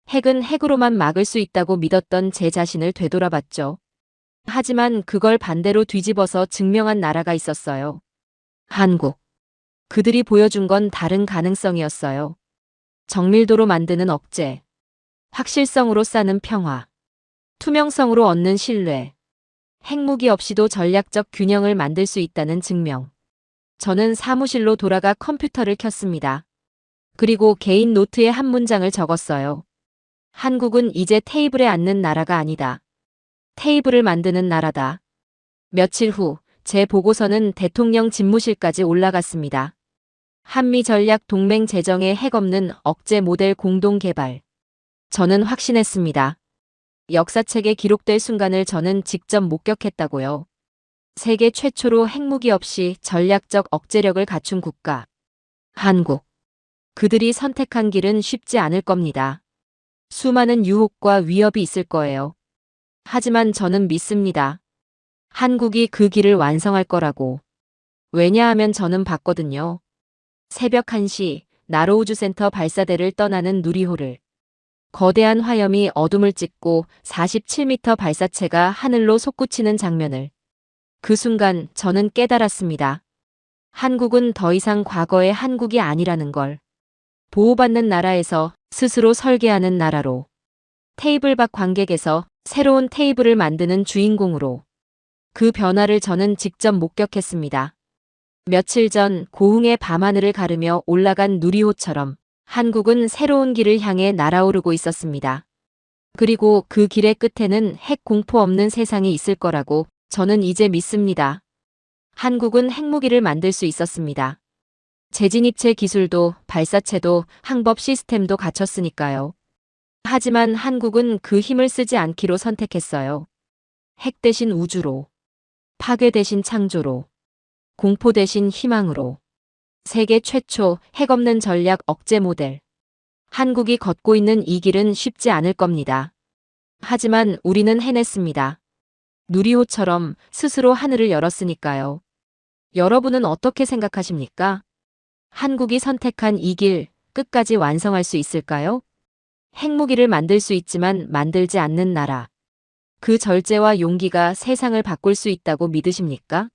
핵은 핵으로만 막을 수 있다고 믿었던 제 자신을 되돌아봤죠. 하지만 그걸 반대로 뒤집어서 증명한 나라가 있었어요. 한국. 그들이 보여준 건 다른 가능성이었어요. 정밀도로 만드는 억제. 확실성으로 쌓는 평화. 투명성으로 얻는 신뢰. 핵무기 없이도 전략적 균형을 만들 수 있다는 증명. 저는 사무실로 돌아가 컴퓨터를 켰습니다. 그리고 개인 노트에 한 문장을 적었어요. 한국은 이제 테이블에 앉는 나라가 아니다. 테이블을 만드는 나라다. 며칠 후 제 보고서는 대통령 집무실까지 올라갔습니다. 한미 전략 동맹 제정의 핵 없는 억제 모델 공동 개발. 저는 확신했습니다. 역사책에 기록될 순간을 저는 직접 목격했다고요. 세계 최초로 핵무기 없이 전략적 억제력을 갖춘 국가. 한국. 그들이 선택한 길은 쉽지 않을 겁니다. 수많은 유혹과 위협이 있을 거예요. 하지만 저는 믿습니다. 한국이 그 길을 완성할 거라고. 왜냐하면 저는 봤거든요. 새벽 1시 나로우주센터 발사대를 떠나는 누리호를. 거대한 화염이 어둠을 찢고 47m 발사체가 하늘로 솟구치는 장면을. 그 순간 저는 깨달았습니다. 한국은 더 이상 과거의 한국이 아니라는 걸. 보호받는 나라에서 스스로 설계하는 나라로. 테이블 밖 관객에서 새로운 테이블을 만드는 주인공으로. 그 변화를 저는 직접 목격했습니다. 며칠 전 고흥의 밤하늘을 가르며 올라간 누리호처럼 한국은 새로운 길을 향해 날아오르고 있었습니다. 그리고 그 길의 끝에는 핵 공포 없는 세상이 있을 거라고 저는 이제 믿습니다. 한국은 핵무기를 만들 수 있었습니다. 재진입체 기술도 발사체도 항법 시스템도 갖췄으니까요. 하지만 한국은 그 힘을 쓰지 않기로 선택했어요. 핵 대신 우주로. 파괴 대신 창조로. 공포 대신 희망으로. 세계 최초 핵 없는 전략 억제 모델. 한국이 걷고 있는 이 길은 쉽지 않을 겁니다. 하지만 우리는 해냈습니다. 누리호처럼 스스로 하늘을 열었으니까요. 여러분은 어떻게 생각하십니까? 한국이 선택한 이 길 끝까지 완성할 수 있을까요? 핵무기를 만들 수 있지만 만들지 않는 나라. 그 절제와 용기가 세상을 바꿀 수 있다고 믿으십니까?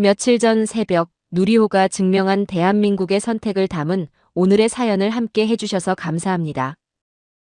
며칠 전 새벽 누리호가 증명한 대한민국의 선택을 담은 오늘의 사연을 함께 해주셔서 감사합니다.